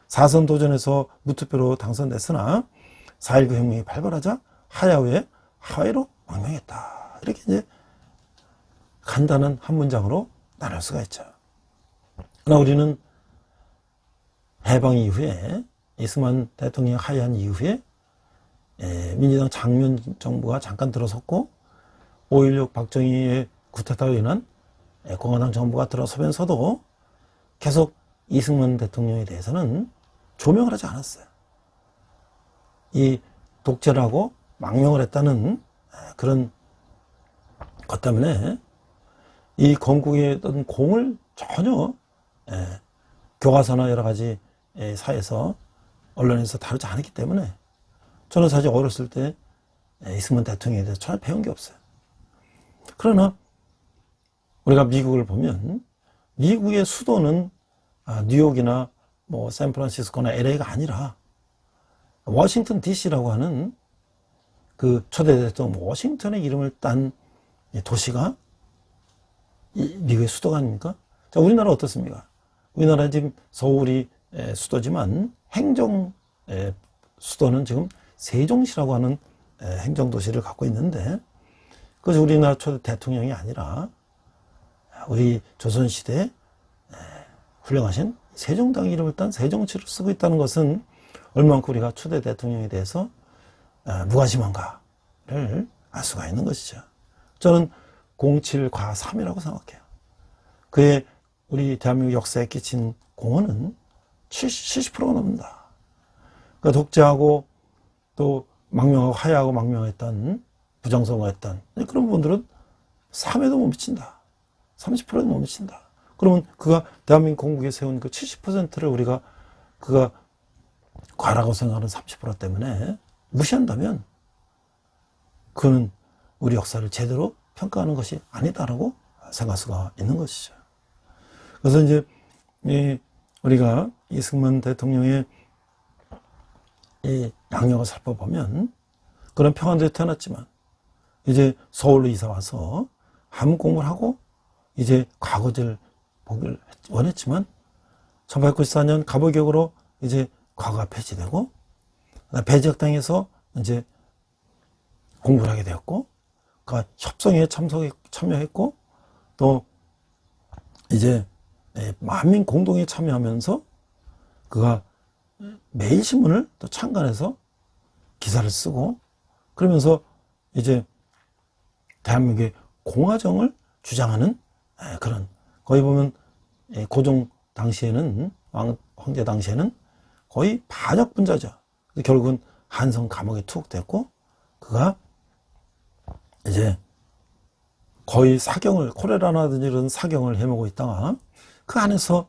4선 도전에서 무투표로 당선됐으나 4.19 혁명이 발발하자 하야후에 하회로 망명했다. 이렇게 이제 간단한 한 문장으로 나눌 수가 있죠. 그러나 우리는 해방 이후에 이승만 대통령이 하야한 이후에 민주당 장면 정부가 잠깐 들어섰고 5.16 박정희의 쿠데타로 인한 공화당 정부가 들어서면서도 계속 이승만 대통령에 대해서는 조명을 하지 않았어요. 이 독재라고 망명을 했다는 그런 것 때문에 이 건국의 어떤 공을 전혀 교과서나 여러 가지 사회에서 언론에서 다루지 않았기 때문에 저는 사실 어렸을 때 이승만 대통령에 대해서 전혀 배운 게 없어요. 그러나 우리가 미국을 보면 미국의 수도는 뉴욕이나 뭐 샌프란시스코나 LA가 아니라 워싱턴 DC라고 하는 그 초대 대통령 워싱턴의 이름을 딴 도시가 미국의 수도가 아닙니까? 자, 우리나라 어떻습니까? 우리나라 지금 서울이 수도지만 행정 수도는 지금 세종시라고 하는 행정도시를 갖고 있는데 그것이 우리나라 초대 대통령이 아니라 우리 조선시대에 훌륭하신 세종당 이름을 딴 세종시를 쓰고 있다는 것은 얼마만큼 우리가 초대 대통령에 대해서 무관심한가를 알 수가 있는 것이죠. 저는 07과삼이라고 생각해요. 그의 우리 대한민국 역사에 끼친 공헌은 70%가 넘는다. 그러니까 독재하고 또 망명하고 하야하고 망명했던 부정선거했던 그런 분들은 3에도 못 미친다. 30%도 못 미친다. 그러면 그가 대한민국 건국에 세운 그 70%를 우리가 그가 과라고 생각하는 30% 때문에 무시한다면 그는 우리 역사를 제대로 평가하는 것이 아니다라고 생각할 수가 있는 것이죠. 그래서 이제 우리가 이승만 대통령의 이 양력을 살펴보면 그런 평안도에 태어났지만 이제 서울로 이사 와서 한문 공부를 하고 이제 과거를 보기를 원했지만 1894년 갑오격으로 이제 과거가 폐지되고 배지학당에서 이제 공부를 하게 되었고 그 협성에 참여했고 또 이제 만민 공동에 참여하면서 그가 매일신문을 또 창간해서 기사를 쓰고 그러면서 이제 대한민국의 공화정을 주장하는 그런 거의 보면 고종 당시에는 황제 당시에는 거의 반역분자죠. 결국은 한성 감옥에 투옥됐고 그가 이제 거의 사경을 코레라라든지 이런 사경을 해먹고 있다가 그 안에서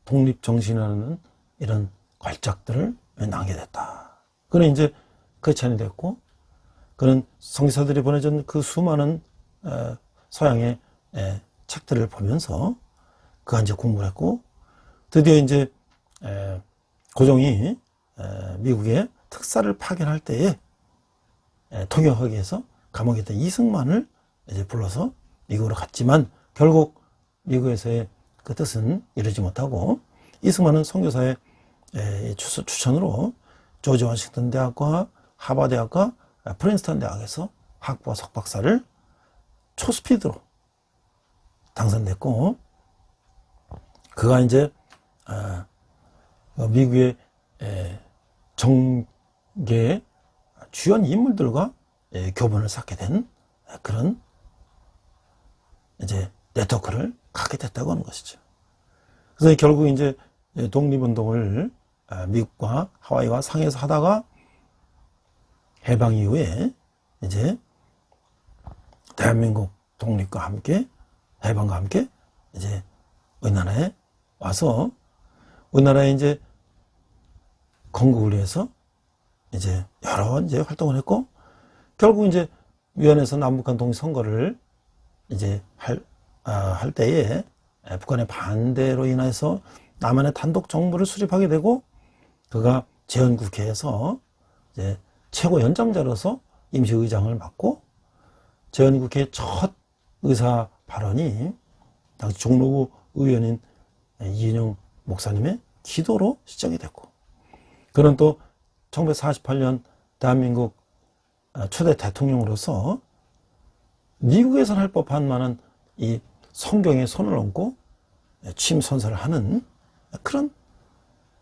독립정신이라는 이런 걸작들을 나게 됐다. 그는 이제 크리스찬이 됐고 그는 성기사들이 보내준 그 수많은 서양의 책들을 보면서 그가 이제 공부를 했고 드디어 이제 고종이 미국의 특사를 파견할 때에 통역하기 위해서 감옥에 있던 이승만을 이제 불러서 미국으로 갔지만 결국 미국에서의 그 뜻은 이루지 못하고 이승만은 선교사의 추천으로 조지 워싱턴 대학과 하버드 대학과 프린스턴 대학에서 학부와 석박사를 초스피드로 당선됐고 그가 이제 미국의 정계에 주연 인물들과 교분을 쌓게 된 그런 이제 네트워크를 갖게 됐다고 하는 것이죠. 그래서 결국 이제 독립운동을 미국과 하와이와 상해에서 하다가 해방 이후에 이제 대한민국 독립과 함께 해방과 함께 이제 우리나라에 와서 우리나라에 이제 건국을 위해서 이제 여러 이제 활동을 했고 결국 이제 위원회에서 남북한 독립선거를 이제 할 때에 북한의 반대로 인해서 남한의 단독 정부를 수립하게 되고 그가 재헌국회에서 이제 최고 연장자로서 임시의장을 맡고 재헌국회 첫 의사 발언이 당시 종로구 의원인 이인영 목사님의 기도로 시작이 됐고 그는 또 1948년 대한민국 초대 대통령으로서 미국에서 할 법한 만한 이 성경에 손을 얹고 취임 선서를 하는 그런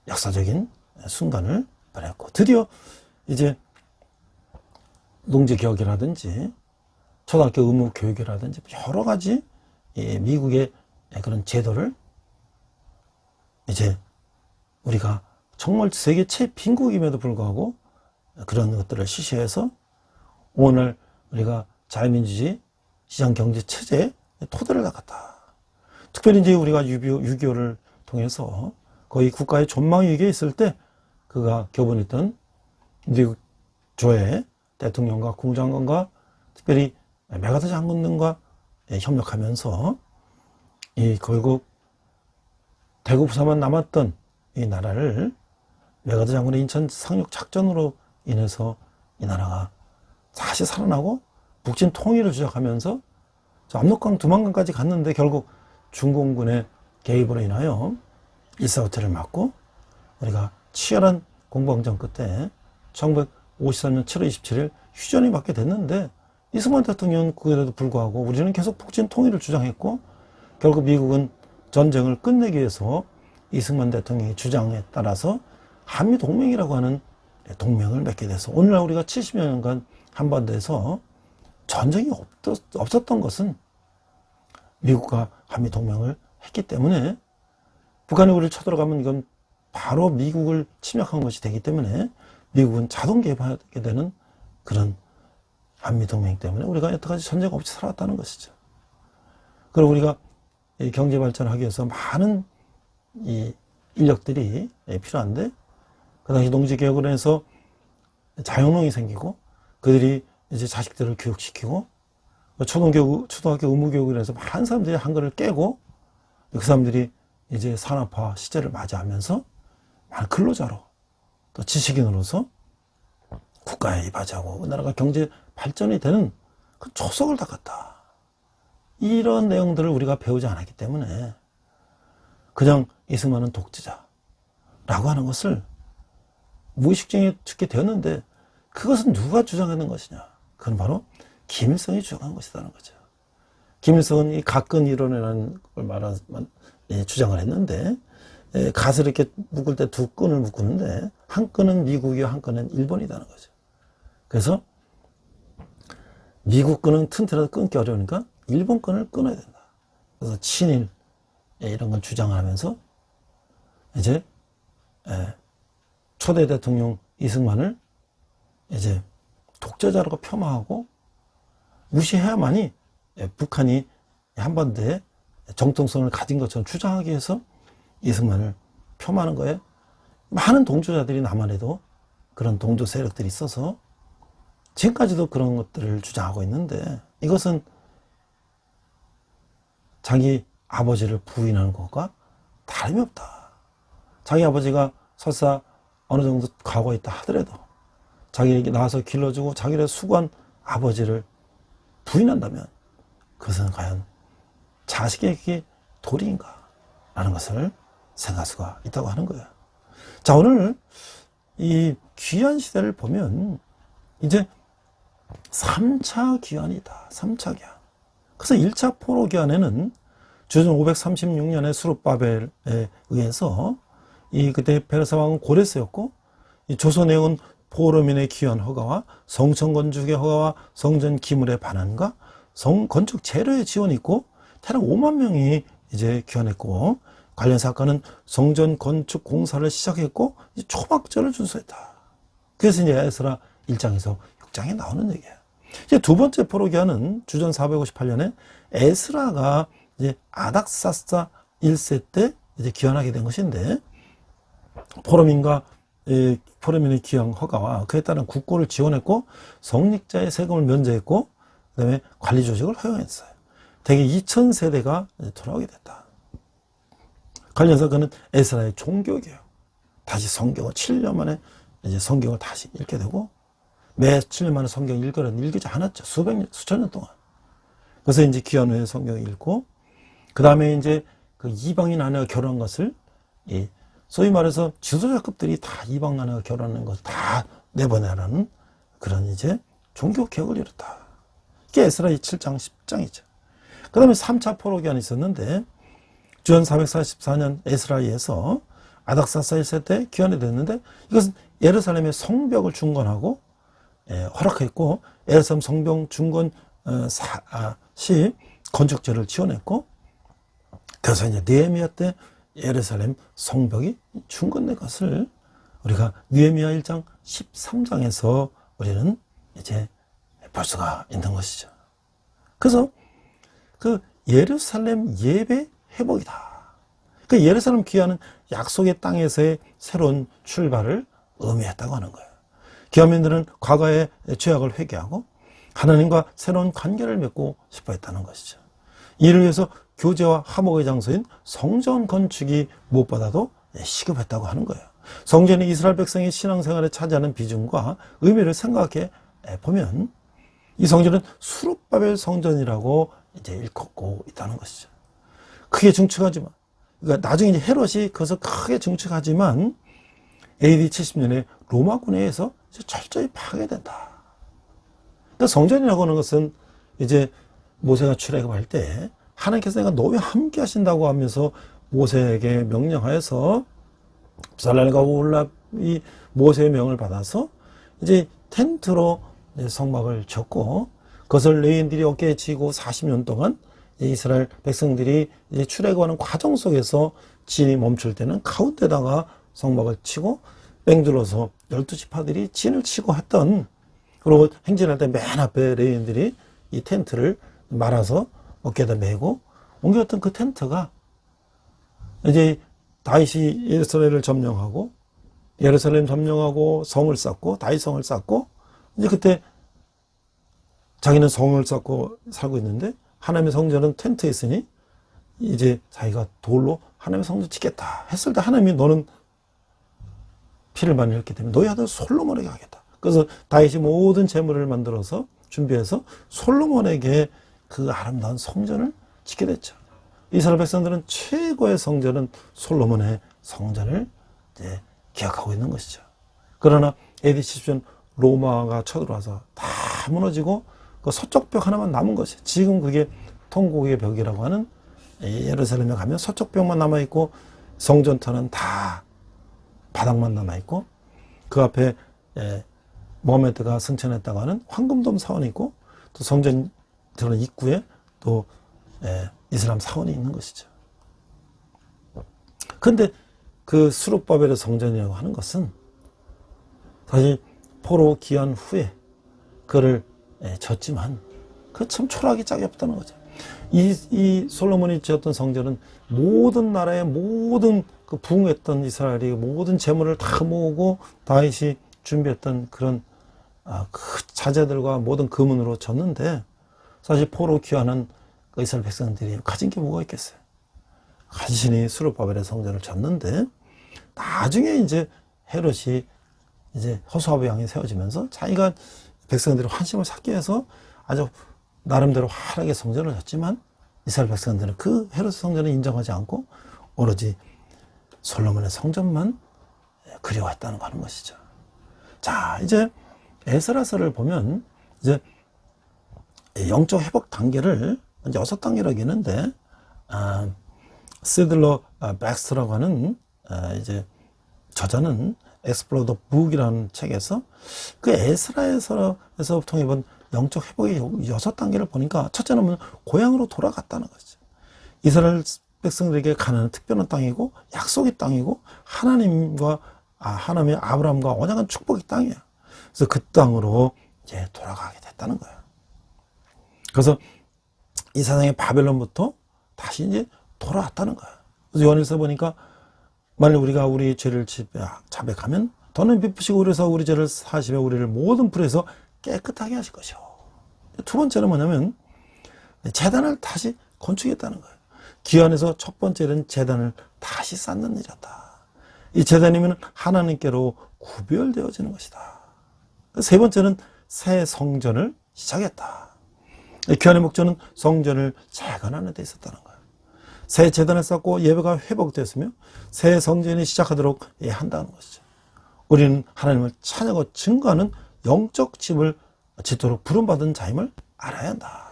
역사적인 순간을 보냈고 드디어 이제 농지개혁이라든지 초등학교 의무교육이라든지 여러 가지 미국의 그런 제도를 이제 우리가 정말 세계 최빈국임에도 불구하고 그런 것들을 실시해서 오늘 우리가 자유민주주의 시장경제체제의 토대를 닦았다. 특별히 이제 우리가 6.25를 통해서 거의 국가의 전망위기에 있을 때 그가 교분했던 미국 조의 대통령과 국무장관과 특별히 메가더 장군 등과 협력하면서 이 결국 대구 부사만 남았던 이 나라를 메가더 장군의 인천 상륙 작전으로 인해서 이 나라가 다시 살아나고 북진 통일을 주장하면서 압록강 두만강까지 갔는데 결국 중공군의 개입으로 인하여 일사후퇴를 맞고 우리가 치열한 공방전 끝에 1953년 7월 27일 휴전이 받게 됐는데 이승만 대통령은 그에도 불구하고 우리는 계속 북진 통일을 주장했고 결국 미국은 전쟁을 끝내기 위해서 이승만 대통령의 주장에 따라서 한미동맹이라고 하는 동맹을 맺게 돼서 오늘날 우리가 70여 년간 한반도에서 전쟁이 없었던 것은 미국과 한미동맹을 했기 때문에 북한이 우리를 쳐들어가면 이건 바로 미국을 침략한 것이 되기 때문에 미국은 자동 개입하게 되는 그런 한미동맹 때문에 우리가 여태까지 전쟁 없이 살아왔다는 것이죠. 그리고 우리가 경제 발전을 하기 위해서 많은 이 인력들이 필요한데 그 당시 농지개혁을 해서 자영농이 생기고 그들이 이제 자식들을 교육시키고 초등학교 의무교육을 해서 많은 사람들이 한글을 깨고 그 사람들이 이제 산업화 시대를 맞이하면서 많은 근로자로 또 지식인으로서 국가에 입하자고 나라가 경제 발전이 되는 그 초석을 닦았다. 이런 내용들을 우리가 배우지 않았기 때문에 그냥 이승만은 독재자라고 하는 것을 무의식중에 듣게 되었는데 그것은 누가 주장하는 것이냐? 그건 바로 김일성이 주장한 것이라는 거죠. 김일성은 이 가근 이론이라는 걸 주장을 했는데 갓을 이렇게 묶을 때 두 끈을 묶는데 한 끈은 미국이고 한 끈은 일본이라는 거죠. 그래서 미국 끈은 튼튼해서 끊기 어려우니까 일본 끈을 끊어야 된다. 그래서 친일 이런 걸 주장을 하면서 이제 초대 대통령 이승만을 이제 독재자라고 폄하하고 무시해야만이 북한이 한반도에 정통성을 가진 것처럼 주장하기 위해서 이승만을 폄하하는 거예요. 많은 동조자들이 남한에도 그런 동조 세력들이 있어서 지금까지도 그런 것들을 주장하고 있는데 이것은 자기 아버지를 부인하는 것과 다름이 없다. 자기 아버지가 설사 어느 정도 과거에 있다 하더라도 자기에게 나와서 길러주고 자기를 수고한 아버지를 부인한다면 그것은 과연 자식에게 도리인가? 라는 것을 생각할 수가 있다고 하는 거예요. 자, 오늘 이 귀환 시대를 보면 이제 3차 귀환이다. 3차 귀환. 그래서 1차 포로 귀환에는 주전 536년에 수르바벨에 의해서 이 그때 페르사 왕은 고레스였고 이 조선에 온 포로민의 귀환 허가와 성전 건축의 허가와 성전 기물의 반환과 건축 재료의 지원이 있고 대략 5만 명이 이제 귀환했고, 관련 사건은 성전 건축 공사를 시작했고 이제 초막절을 준수했다. 그래서 이제 에스라 1장에서 6장에 나오는 얘기예요. 이제 두 번째 포로 귀환은 주전 458년에 에스라가 이제 아닥사사 1세 때 이제 귀환하게 된 것인데, 포로민의 귀환 허가와 그에 따른 국고를 지원했고 성직자의 세금을 면제했고 그다음에 관리 조직을 허용했어요. 대개 2000세대가 돌아오게 됐다. 관련 사건은 에스라의 종교개혁. 다시 성경을 7년 만에 이제 성경을 다시 읽게 되고, 매 7년 만에 성경 읽지 않았죠. 수천 년 동안. 그래서 이제 귀환 후에 성경을 읽고, 그 다음에 이제 그 이방인 아내가 결혼한 것을, 소위 말해서 지도자급들이 다 이방 아내가 결혼하는 것을 다 내보내라는 그런 이제 종교 개혁을 이뤘다. 이게 에스라 7장, 10장이죠. 그 다음에 3차 포로 귀환이 있었는데, 주전 444년 에스라에서 아닥사사 1세 때 귀환이 됐는데, 이것은 예루살렘의 성벽을 중건하고 허락했고, 예루살렘 성벽 중건 시 건축제를 지원했고, 그래서 이제 느헤미야 때 예루살렘 성벽이 중건된 것을 우리가 느헤미야 1장 13장에서 우리는 이제 볼 수가 있는 것이죠. 그래서 그 예루살렘 예배 회복이다. 그 예루살렘 귀환은 약속의 땅에서의 새로운 출발을 의미했다고 하는 거예요. 기업민들은 과거의 죄악을 회개하고 하나님과 새로운 관계를 맺고 싶어 했다는 것이죠. 이를 위해서 교제와 화목의 장소인 성전 건축이 무엇보다도 시급했다고 하는 거예요. 성전이 이스라엘 백성의 신앙생활에 차지하는 비중과 의미를 생각해 보면 이 성전은 수룹바벨 성전이라고 이제 일컫고 있다는 것이죠. 크게 증축하지만, 그러니까 나중에 이제 헤롯이 그것을 크게 증축하지만 AD 70년에 로마군에 의해서 철저히 파괴된다. 그러니까 성전이라고 하는 것은 이제 모세가 출애굽할 때 하나님께서 내가 너와 함께 하신다고 하면서 모세에게 명령하여서 살랄과 오홀랍이 모세의 명을 받아서 이제 텐트로 성막을 쳤고, 그것을 레위인들이 어깨에 지고 40년 동안 이스라엘 백성들이 이제 출애굽하는 과정 속에서 진이 멈출 때는 가운데다가 성막을 치고 뺑둘러서 12지파들이 진을 치고 했던, 그리고 행진할 때 맨 앞에 레위인들이 이 텐트를 말아서 어깨에다 메고 옮겼던 그 텐트가 이제 다윗이 예루살렘을 점령하고 성을 쌓고 다윗 성을 쌓고, 이제 그때 자기는 성을 쌓고 살고 있는데 하나님의 성전은 텐트에 있으니 이제 자기가 돌로 하나님의 성전 짓겠다 했을 때 하나님이 너는 피를 많이 흘렸기 때문에 너희 아들 솔로몬에게 하겠다. 그래서 다윗이 모든 재물을 만들어서 준비해서 솔로몬에게 그 아름다운 성전을 짓게 됐죠. 이스라엘 백성들은 최고의 성전은 솔로몬의 성전을 이제 기억하고 있는 것이죠. 그러나 AD 70년 로마가 쳐들어와서 다 무너지고 그 서쪽 벽 하나만 남은 것이, 지금 그게 통곡의 벽이라고 하는, 예루살렘에 가면 서쪽 벽만 남아있고 성전터는 다 바닥만 남아있고, 그 앞에 모하메드가 승천했다고 하는 황금돔 사원이 있고, 또 성전 저런 입구에 또 이슬람 사원이 있는 것이죠. 그런데 그 수룹바벨의 성전이라고 하는 것은 사실 포로 귀환 후에 그를 졌지만 그 참 초라하기 짝이 없다는 거죠. 이 솔로몬이 지었던 성전은 모든 나라의 모든 그 부흥했던 이스라엘이 모든 재물을 다 모으고 다윗이 준비했던 그런 그 자재들과 모든 금은으로 졌는데, 사실 포로 귀환한 그 이스라엘 백성들이 가진 게 뭐가 있겠어요. 간신히 수룹바벨의 성전을 졌는데, 나중에 이제 헤롯이 이제 호수아비 왕이 세워지면서 자기가 백성들의 환심을 샀기 위해서 아주 나름대로 화려하게 성전을 졌지만, 이스라엘 백성들은 그 헤롯 성전을 인정하지 않고 오로지 솔로몬의 성전만 그리워했다는 거 하는 것이죠. 자, 이제 에스라서를 보면 이제 영적 회복 단계를 이제 6단계라고 했는데, 시들러 백스터라고 하는 이제 저자는 Explore the Book이라는 책에서 그 에스라에서 통해 본 영적 회복의 6단계를 보니까 첫째는 뭐냐? 고향으로 돌아갔다는 거죠. 이스라엘 백성들에게 가나안은 특별한 땅이고 약속의 땅이고 하나님의 아브라함과 언약한 축복의 땅이에요. 그래서 그 땅으로 이제 돌아가게 됐다는 거예요. 그래서 이 세상의 바벨론부터 다시 이제 돌아왔다는 거예요. 그래서 요한일서 보니까 만일 우리가 우리 죄를 자백하면 더는 베푸시고 그래서 우리 죄를 사시며 우리를 모든 불에서 깨끗하게 하실 것이요. 두 번째는 뭐냐면 제단을 다시 건축했다는 거예요. 기원에서 첫 번째는 제단을 다시 쌓는 일이었다. 이 제단이면 하나님께로 구별되어지는 것이다. 세 번째는 새 성전을 시작했다. 기원의 목적은 성전을 재건하는 데 있었다는 거예요. 새 제단을 쌓고 예배가 회복됐으며 새 성전이 시작하도록 한다는 것이죠. 우리는 하나님을 찬양하고 증거하는 영적 집을 짓도록 부름받은 자임을 알아야 한다.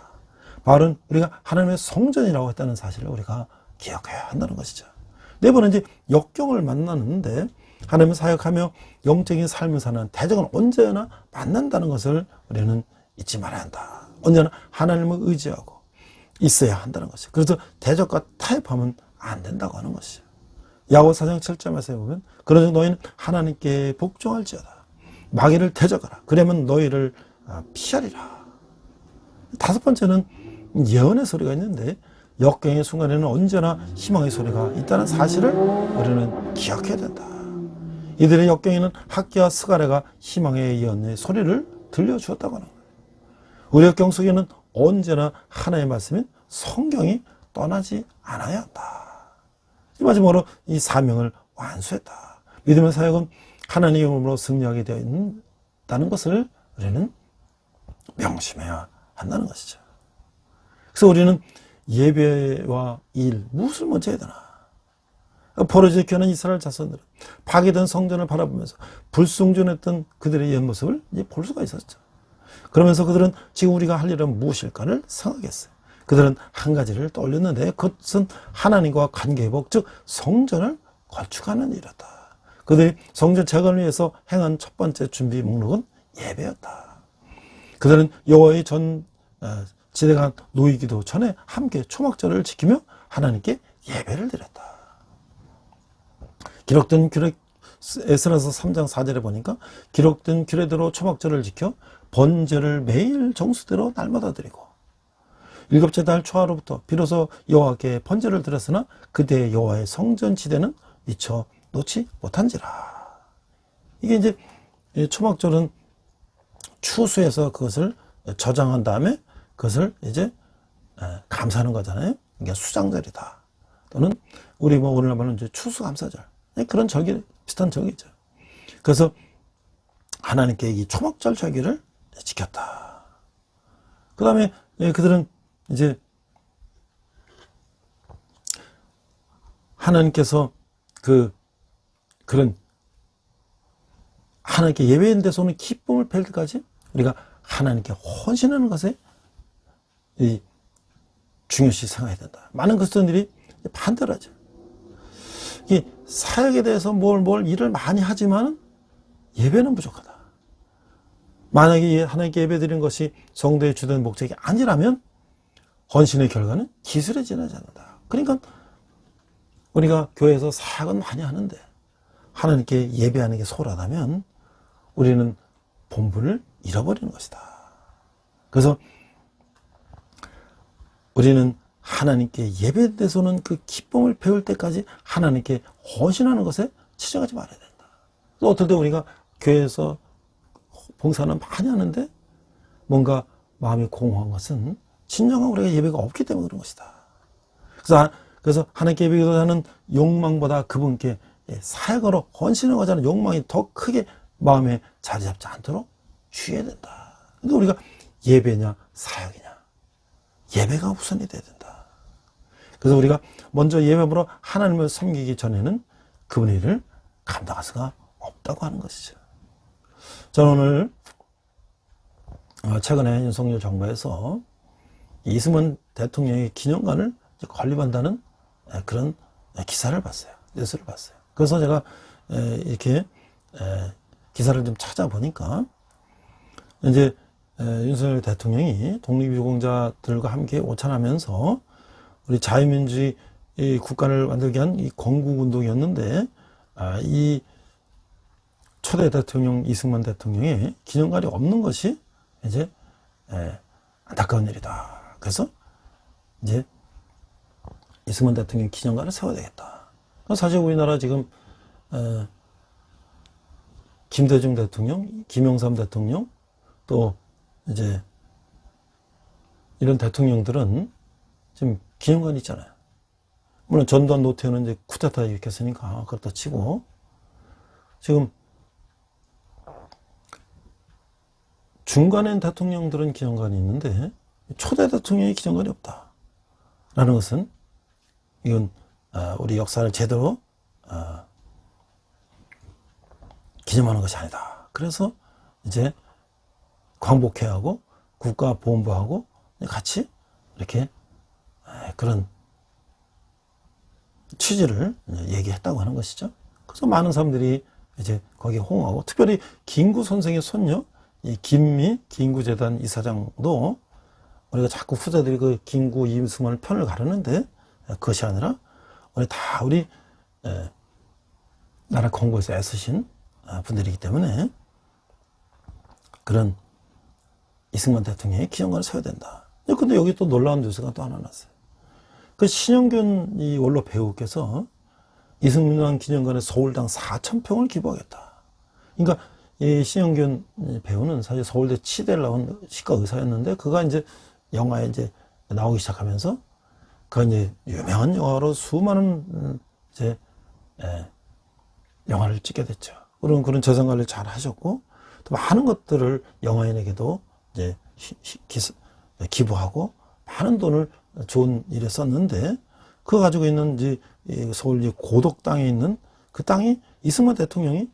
바울은 우리가 하나님의 성전이라고 했다는 사실을 우리가 기억해야 한다는 것이죠. 네 번은 이제 역경을 만나는데 하나님을 사역하며 영적인 삶을 사는 대적은 언제나 만난다는 것을 우리는 잊지 말아야 한다. 언제나 하나님을 의지하고 있어야 한다는 것이죠. 그래서 대적과 타협하면 안 된다고 하는 것이죠. 야고보 4장 7절 말씀에 보면 그러므로 너희는 하나님께 복종할지어다. 마귀를 대적하라. 그러면 너희를 피하리라. 다섯 번째는 예언의 소리가 있는데 역경의 순간에는 언제나 희망의 소리가 있다는 사실을 우리는 기억해야 된다. 이들의 역경에는 학기와 스가랴가 희망의 예언의 소리를 들려주었다고 하는 거예요. 우리 역경 속에는 언제나 하나님의 말씀인 성경이 떠나지 않아야 한다. 마지막으로 이 사명을 완수했다. 믿음의 사역은 하나님의 이름으로 승리하게 되어 있다는 것을 우리는 명심해야 한다는 것이죠. 그래서 우리는 예배와 일, 무엇을 먼저 해야 되나? 포로지에 귀하는 이스라엘 자손들은 파괴된 성전을 바라보면서 불순종했던 그들의 옛모습을 이제 볼 수가 있었죠. 그러면서 그들은 지금 우리가 할 일은 무엇일까를 생각했어요. 그들은 한 가지를 떠올렸는데 그것은 하나님과 관계회복, 즉 성전을 건축하는 일이었다. 그들이 성전 재건을 위해서 행한 첫 번째 준비 목록은 예배였다. 그들은 여호와의 전 지대가 놓이기도 전에 함께 초막절을 지키며 하나님께 예배를 드렸다. 기록된 규례, 에스라서 3장 4절에 보니까 기록된 규례대로 초막절을 지켜 번제를 매일 정수대로 날마다 드리고 일곱째 달 초하루부터 비로소 여호와께 번제를 드렸으나 그때 여호와의 성전 지대는 미처 놓지 못한지라. 이게 이제 초막절은 추수해서 그것을 저장한 다음에 그것을 이제 감사하는 거잖아요. 이게 수장절이다. 또는 우리 뭐 오늘날 말하는 이제 추수감사절. 그런 절기, 비슷한 절기죠. 그래서 하나님께 이 초막절 절기를 지켰다. 그 다음에 그들은 이제 하나님께서 그런 하나님께 예배인 데서는 기쁨을 뵐 때까지 우리가 하나님께 헌신하는 것에 이 중요시 생각해야 된다. 많은 그리스도인들이 반대를 하죠. 이 사역에 대해서 뭘 일을 많이 하지만 예배는 부족하다. 만약에 하나님께 예배 드리는 것이 성도의 주된 목적이 아니라면 헌신의 결과는 기술에 지나지 않는다. 그러니까 우리가 교회에서 사역은 많이 하는데 하나님께 예배하는 게 소홀하다면 우리는 본분을 잃어버리는 것이다. 그래서 우리는 하나님께 예배에서는 그 기쁨을 배울 때까지 하나님께 헌신하는 것에 치중하지 말아야 된다. 또 어떨 때 우리가 교회에서 봉사는 많이 하는데 뭔가 마음이 공허한 것은 진정한 우리가 예배가 없기 때문에 그런 것이다. 그래서 하나님께 예배하는 욕망보다 그분께 사역으로 헌신하고자 하는 욕망이 더 크게 마음에 자리 잡지 않도록 주의해야 된다. 그러니까 우리가 예배냐 사역이냐, 예배가 우선이 돼야 된다. 그래서 우리가 먼저 예배로 하나님을 섬기기 전에는 그분의 일을 감당할 수가 없다고 하는 것이죠. 저는 오늘 최근에 윤석열 정부에서 이승만 대통령의 기념관을 건립한다는 그런 기사를 봤어요. 뉴스를 봤어요. 그래서 제가 이렇게 기사를 좀 찾아보니까 이제 윤석열 대통령이 독립유공자들과 함께 오찬하면서 우리 자유민주주의 이 국가를 만들기 위한 이 건국운동이었는데 이 초대 대통령 이승만 대통령의 기념관이 없는 것이 이제 안타까운 일이다. 그래서 이제 이승만 대통령 기념관을 세워야 되겠다. 사실 우리나라 지금 김대중 대통령, 김영삼 대통령 또 이제 이런 대통령들은 지금 기념관이 있잖아요. 물론 전두환 노태우는 이제 쿠데타 일으켰으니까 그렇다 치고 지금 중간엔 대통령들은 기념관이 있는데 초대 대통령의 기념관이 없다라는 것은 이건 우리 역사를 제대로 기념하는 것이 아니다. 그래서 이제 광복회하고 국가보훈부하고 같이 이렇게 그런 취지를 얘기했다고 하는 것이죠. 그래서 많은 사람들이 이제 거기에 호응하고, 특별히 김구 선생의 손녀 이 김미 김구재단 이사장도 우리가 자꾸 후세들이 그 김구 이승만을 편을 가르는데 그것이 아니라 우리 나라 건국에서 애쓰신 분들이기 때문에 그런 이승만 대통령의 기념관을 세워야 된다. 근데 여기 또 놀라운 뉴스가 또 하나 났어요. 그 신영균 이 원로 배우께서 이승만 기념관에 서울당 4,000평을 기부하겠다. 그러니까 이 신영균 배우는 사실 서울대 치대를 나온 치과 의사였는데 그가 이제 영화에 이제 나오기 시작하면서 그 이제 유명한 영화로 수많은 이제 영화를 찍게 됐죠. 그런 재산 관리 잘 하셨고 또 많은 것들을 영화인에게도 이제 기부하고 많은 돈을 좋은 일에 썼는데 그거 가지고 있는 이제 서울 고덕 땅에 있는 그 땅이 이승만 대통령이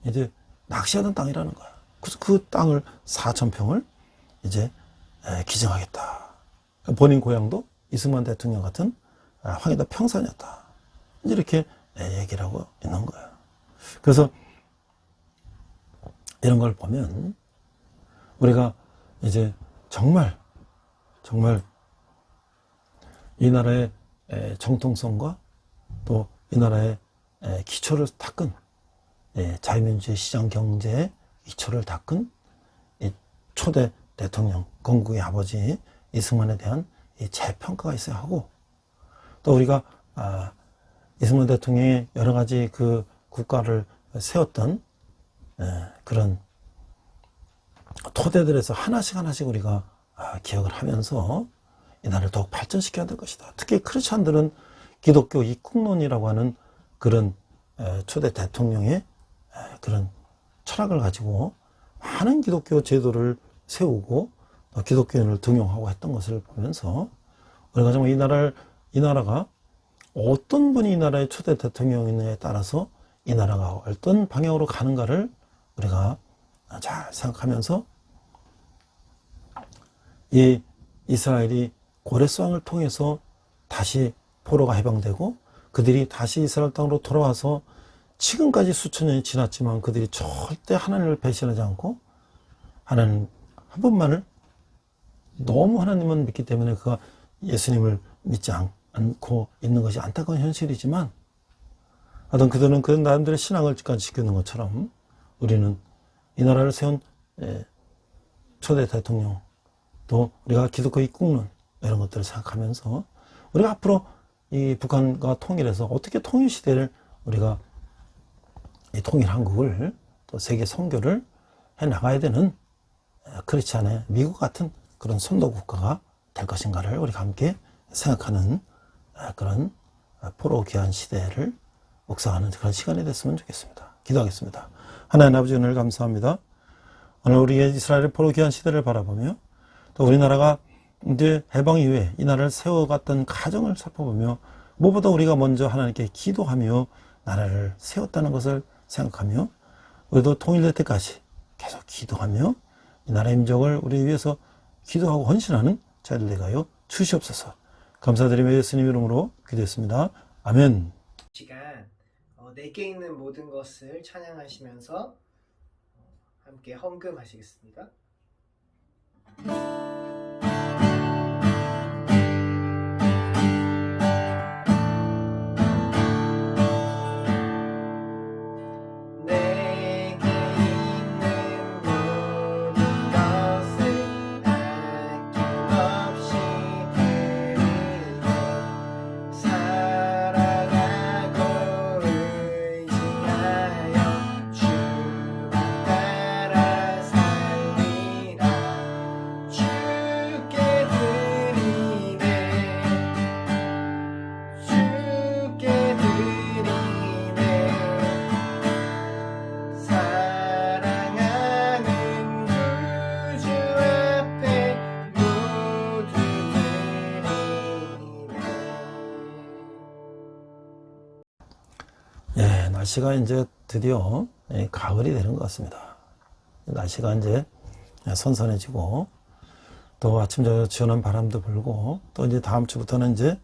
이제 낚시하던 땅이라는 거야. 그래서 그 땅을 4,000평을 이제 기증하겠다. 본인 고향도 이승만 대통령 같은 황해도 평산이었다. 이렇게 얘기를 하고 있는 거야. 그래서 이런 걸 보면 우리가 이제 정말 이 나라의 정통성과 또 이 나라의 기초를 닦은 자유민주주의 시장 경제의 기초를 닦은 이 초대 대통령 건국의 아버지 이승만에 대한 이 재평가가 있어야 하고, 또 우리가 이승만 대통령의 여러 가지 그 국가를 세웠던 그런 토대들에서 하나씩 우리가 기억을 하면서 이 나라를 더욱 발전시켜야 될 것이다. 특히 크리스찬들은 기독교 입국론이라고 하는 그런 초대 대통령의 그런 철학을 가지고 많은 기독교 제도를 세우고 기독교인을 등용하고 했던 것을 보면서 우리가 정말 이 나라가 어떤 분이 이 나라의 초대 대통령이냐에 따라서 이 나라가 어떤 방향으로 가는가를 우리가 잘 생각하면서 이 이스라엘이 고레스왕을 통해서 다시 포로가 해방되고 그들이 다시 이스라엘 땅으로 돌아와서 지금까지 수천 년이 지났지만 그들이 절대 하나님을 배신하지 않고 하나님 한 분만을 너무 하나님만 믿기 때문에 그가 예수님을 믿지 않고 있는 것이 안타까운 현실이지만 하여튼 그들은 그 나름대로 신앙을 지키는 것처럼 우리는 이 나라를 세운 초대 대통령 또 우리가 기독교 입국론 이런 것들을 생각하면서 우리가 앞으로 이 북한과 통일해서 어떻게 통일 시대를 우리가 이 통일 한국을 또 세계 선교를 해 나가야 되는 크리스찬의 미국 같은 그런 선도 국가가 될 것인가를 우리가 함께 생각하는 그런 포로 귀한 시대를 묵상하는 그런 시간이 됐으면 좋겠습니다. 기도하겠습니다. 하나님 아버지 은혜를 감사합니다. 오늘 우리의 이스라엘의 포로 귀한 시대를 바라보며 또 우리나라가 이제 해방 이후에 이 나라를 세워갔던 과정을 살펴보며 무엇보다 우리가 먼저 하나님께 기도하며 나라를 세웠다는 것을 생각하며 우리도 통일될 때까지 계속 기도하며 이 나라의 민족을 우리 위해서 기도하고 헌신하는 자들 되게 하여 주시옵소서. 감사드리며 예수님 이름으로 기도했습니다. 아멘. 시간 내게 있는 모든 것을 찬양하시면서 함께 헌금하시겠습니다. 날씨가 이제 드디어 가을이 되는 것 같습니다. 날씨가 이제 선선해지고 또 아침 저녁 시원한 바람도 불고 또 이제 다음 주부터는 이제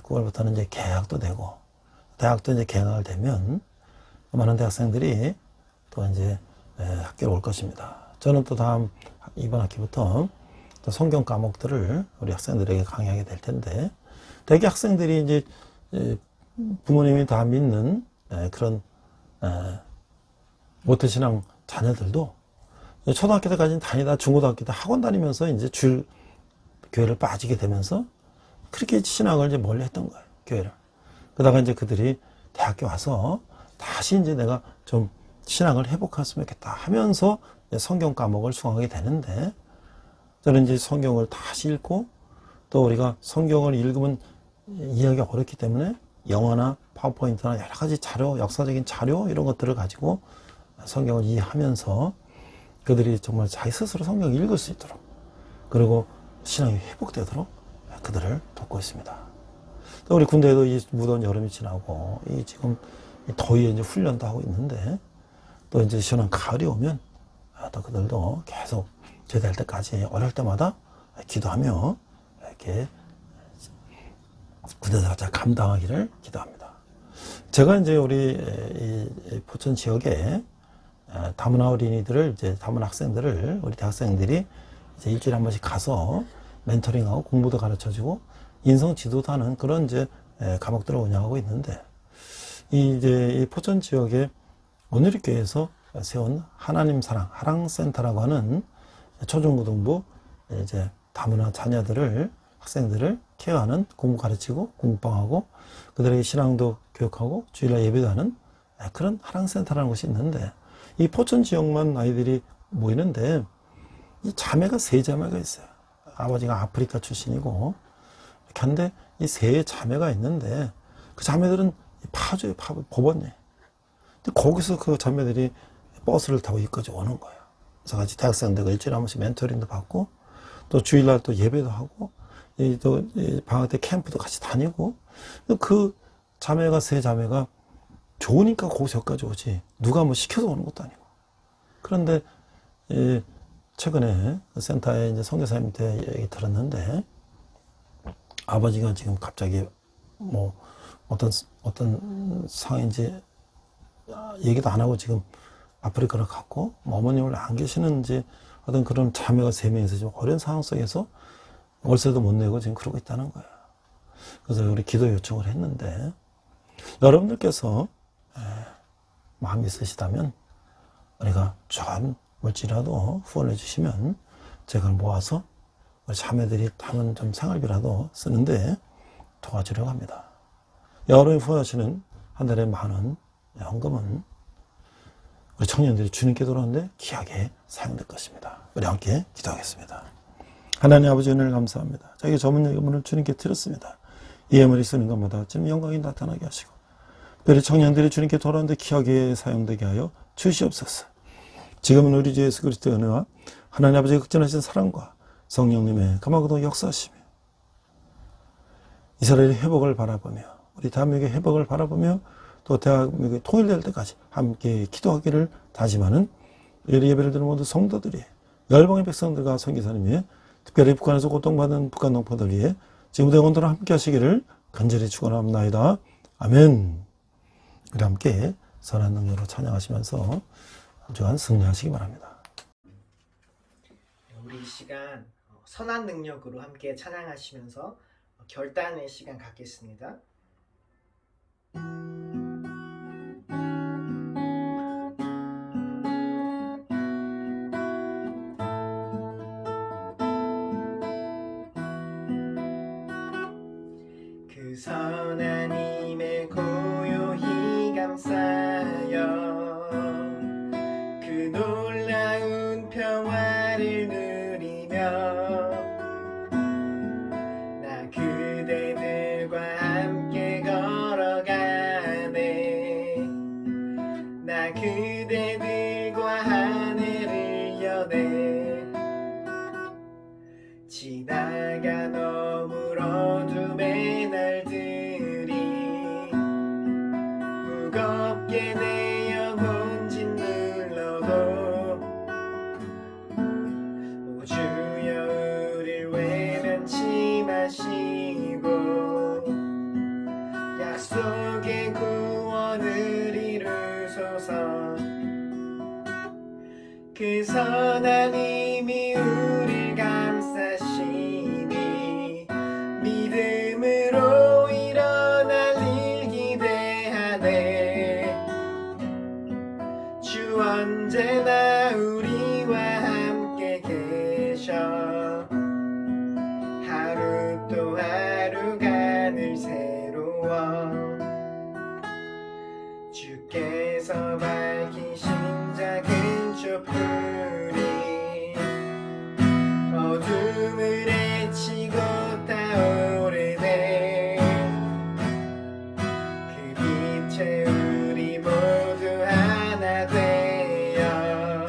9월부터는 이제 개학도 되고 대학도 이제 개학을 되면 많은 대학생들이 또 이제 학교로 올 것입니다. 저는 또 이번 학기부터 또 성경 과목들을 우리 학생들에게 강의하게 될 텐데 대개 학생들이 이제 부모님이 다 믿는 그런 모태신앙 자녀들도 초등학교 때까지는 다니다 중고등학교 때 학원 다니면서 이제 주일 교회를 빠지게 되면서 그렇게 신앙을 이제 멀리 했던 거예요, 교회를. 그러다가 이제 그들이 대학교 와서 다시 이제 내가 좀 신앙을 회복했으면 좋겠다 하면서 성경 과목을 수강하게 되는데 저는 이제 성경을 다시 읽고 또 우리가 성경을 읽으면 이해하기가 어렵기 때문에 영어나 파워포인트나 여러 가지 자료, 역사적인 자료 이런 것들을 가지고 성경을 이해하면서 그들이 정말 자기 스스로 성경을 읽을 수 있도록 그리고 신앙이 회복되도록 그들을 돕고 있습니다. 또 우리 군대에도 이 무더운 여름이 지나고 지금 더위에 이제 훈련도 하고 있는데 또 이제 시원한 가을이 오면 또 그들도 계속 제대할 때까지 어려울 때마다 기도하며 이렇게 군대에서 잘 감당하기를 기도합니다. 제가 이제 우리 이 포천 지역에 다문화 어린이들을 이제 다문화 학생들을 우리 대학생들이 이제 일주일에 한 번씩 가서 멘토링하고 공부도 가르쳐주고 인성 지도도 하는 그런 이제 과목들을 운영하고 있는데 이 포천 지역에 오늘교회에서 세운 하나님 사랑 하랑센터라고 하는 초중고등부 이제 다문화 자녀들을 학생들을 케어하는 공부 가르치고 공부방하고 그들에게 신앙도 교육하고 주일날 예배도 하는 그런 하랑센터라는 곳이 있는데 이 포천 지역만 아이들이 모이는데 이 자매가 세 자매가 있어요. 아버지가 아프리카 출신이고 이렇게 한데 이 세 자매가 있는데 그 자매들은 파주에 법원이에요. 근데 거기서 그 자매들이 버스를 타고 여기까지 오는 거예요. 그래서 같이 대학생들과 일주일에 한 번씩 멘토링도 받고 또 주일날 또 예배도 하고 또 방학 때 캠프도 같이 다니고 그 자매가 세 자매가 좋으니까 거기서 여기까지 오지 누가 뭐 시켜서 오는 것도 아니고 그런데 최근에 센터에 이제 선교사님한테 얘기 들었는데 아버지가 지금 갑자기 뭐 어떤 상인지 얘기도 안 하고 지금 아프리카를 갔고 뭐 어머님을 안 계시는지 어떤 그런 자매가 세 명이서 지금 어려운 상황 속에서 월세도 못 내고 지금 그러고 있다는 거예요. 그래서 우리 기도 요청을 했는데 여러분들께서 마음이 있으시다면 우리가 전 물질이라도 후원해 주시면 제가 모아서 우리 자매들이 담은 좀 생활비라도 쓰는데 도와주려고 합니다. 여러분이 후원하시는 한 달에 10,000원 헌금은 우리 청년들이 주님께 돌아오는데 귀하게 사용될 것입니다. 우리 함께 기도하겠습니다. 하나님 아버지 은혜를 감사합니다. 자기 전문 예물을 주님께 드렸습니다. 이 예물이 쓰는 것마다 지금 영광이 나타나게 하시고 특별히 청년들이 주님께 돌아오는데 귀하게 사용되게 하여 주시옵소서. 지금은 우리 주 예수 그리스도의 은혜와 하나님 아버지의 극진하신 사랑과 성령님의 감화고도 역사하시며 이스라엘의 회복을 바라보며 우리 대한민국의 회복을 바라보며 또 대한민국이 통일될 때까지 함께 기도하기를 다짐하는 우리 예배를 드리는 모든 성도들이 열방의 백성들과 선교사님 위해 특별히 북한에서 고통받는 북한 동포들 위해 지금부터 온전히 함께 하시기를 간절히 축원합니다. 아멘. 우리 함께 선한 능력으로 찬양하시면서 한 주간 승리하시기 바랍니다. 우리 이 시간 선한 능력으로 함께 찬양하시면서 결단의 시간 갖겠습니다. 그 선한 힘에 고요히 감싸여 그 놀라운 평화를 누리며 나 그대들과 함께 걸어가네. 나 그대들과 하늘을 여네. 지나가 너무 어둠의 날들이 무겁게 내 영혼 짓눌러도 오 주여 우릴 외면치 마시고 약속의 구원을 이루소서. 그 선한 힘이 우릴 감싸시니 믿음으로 일어날 일 기대하네. 주 언제나 우리와 함께 계셔. 하루 또 하루가 늘 새로워. 주께서 밝히신 작은 촛불이 어둠을 헤치고 타오르네. 그 빛에 우리 모두 하나 되어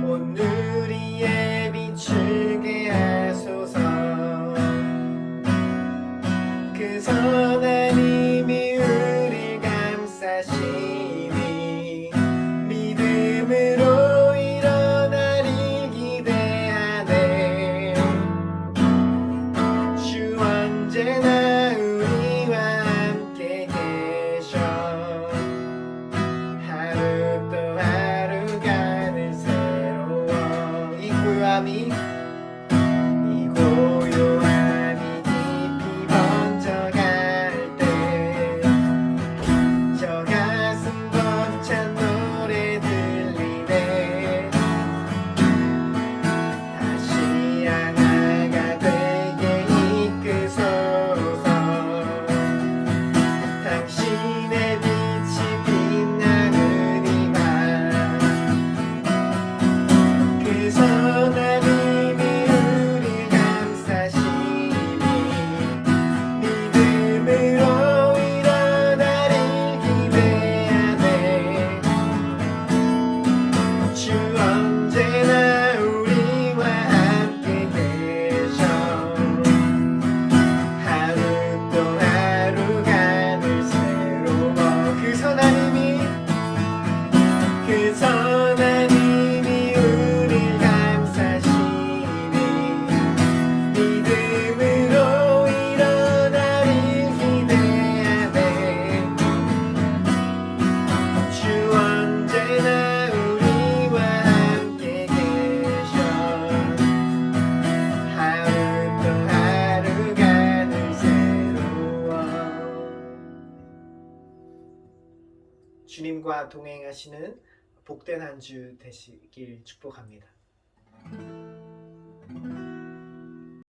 온 누리에 비추게 하소서. 그 선한 힘이 우릴 감싸시니 믿음으로 일어날 일 기대하네. 주 언제나 우리와 함께 계셔. 하루 또 하루가 늘 새로워. 이 고요함이 깊이 번져갈 때 저 가슴 벅찬 노래 들리네. 다시 하나가 되게 이끄소서. 당신의 빛이 빛나는 이밤 그 선한 힘이 우릴 감싸시니 믿음으로 일어날 일 기대하네. 주 언제나 우리와 함께 계셔. 하루 또 하루가 늘 새로워. 그 선한 힘이 우릴 감싸시니 믿음으로 일어날 일 기대하네. 주 언제나 우리와 함께 계셔. 하루 또 하루가 늘 새로워. 주님과 동행하시는 복된 한 주 되시길 축복합니다.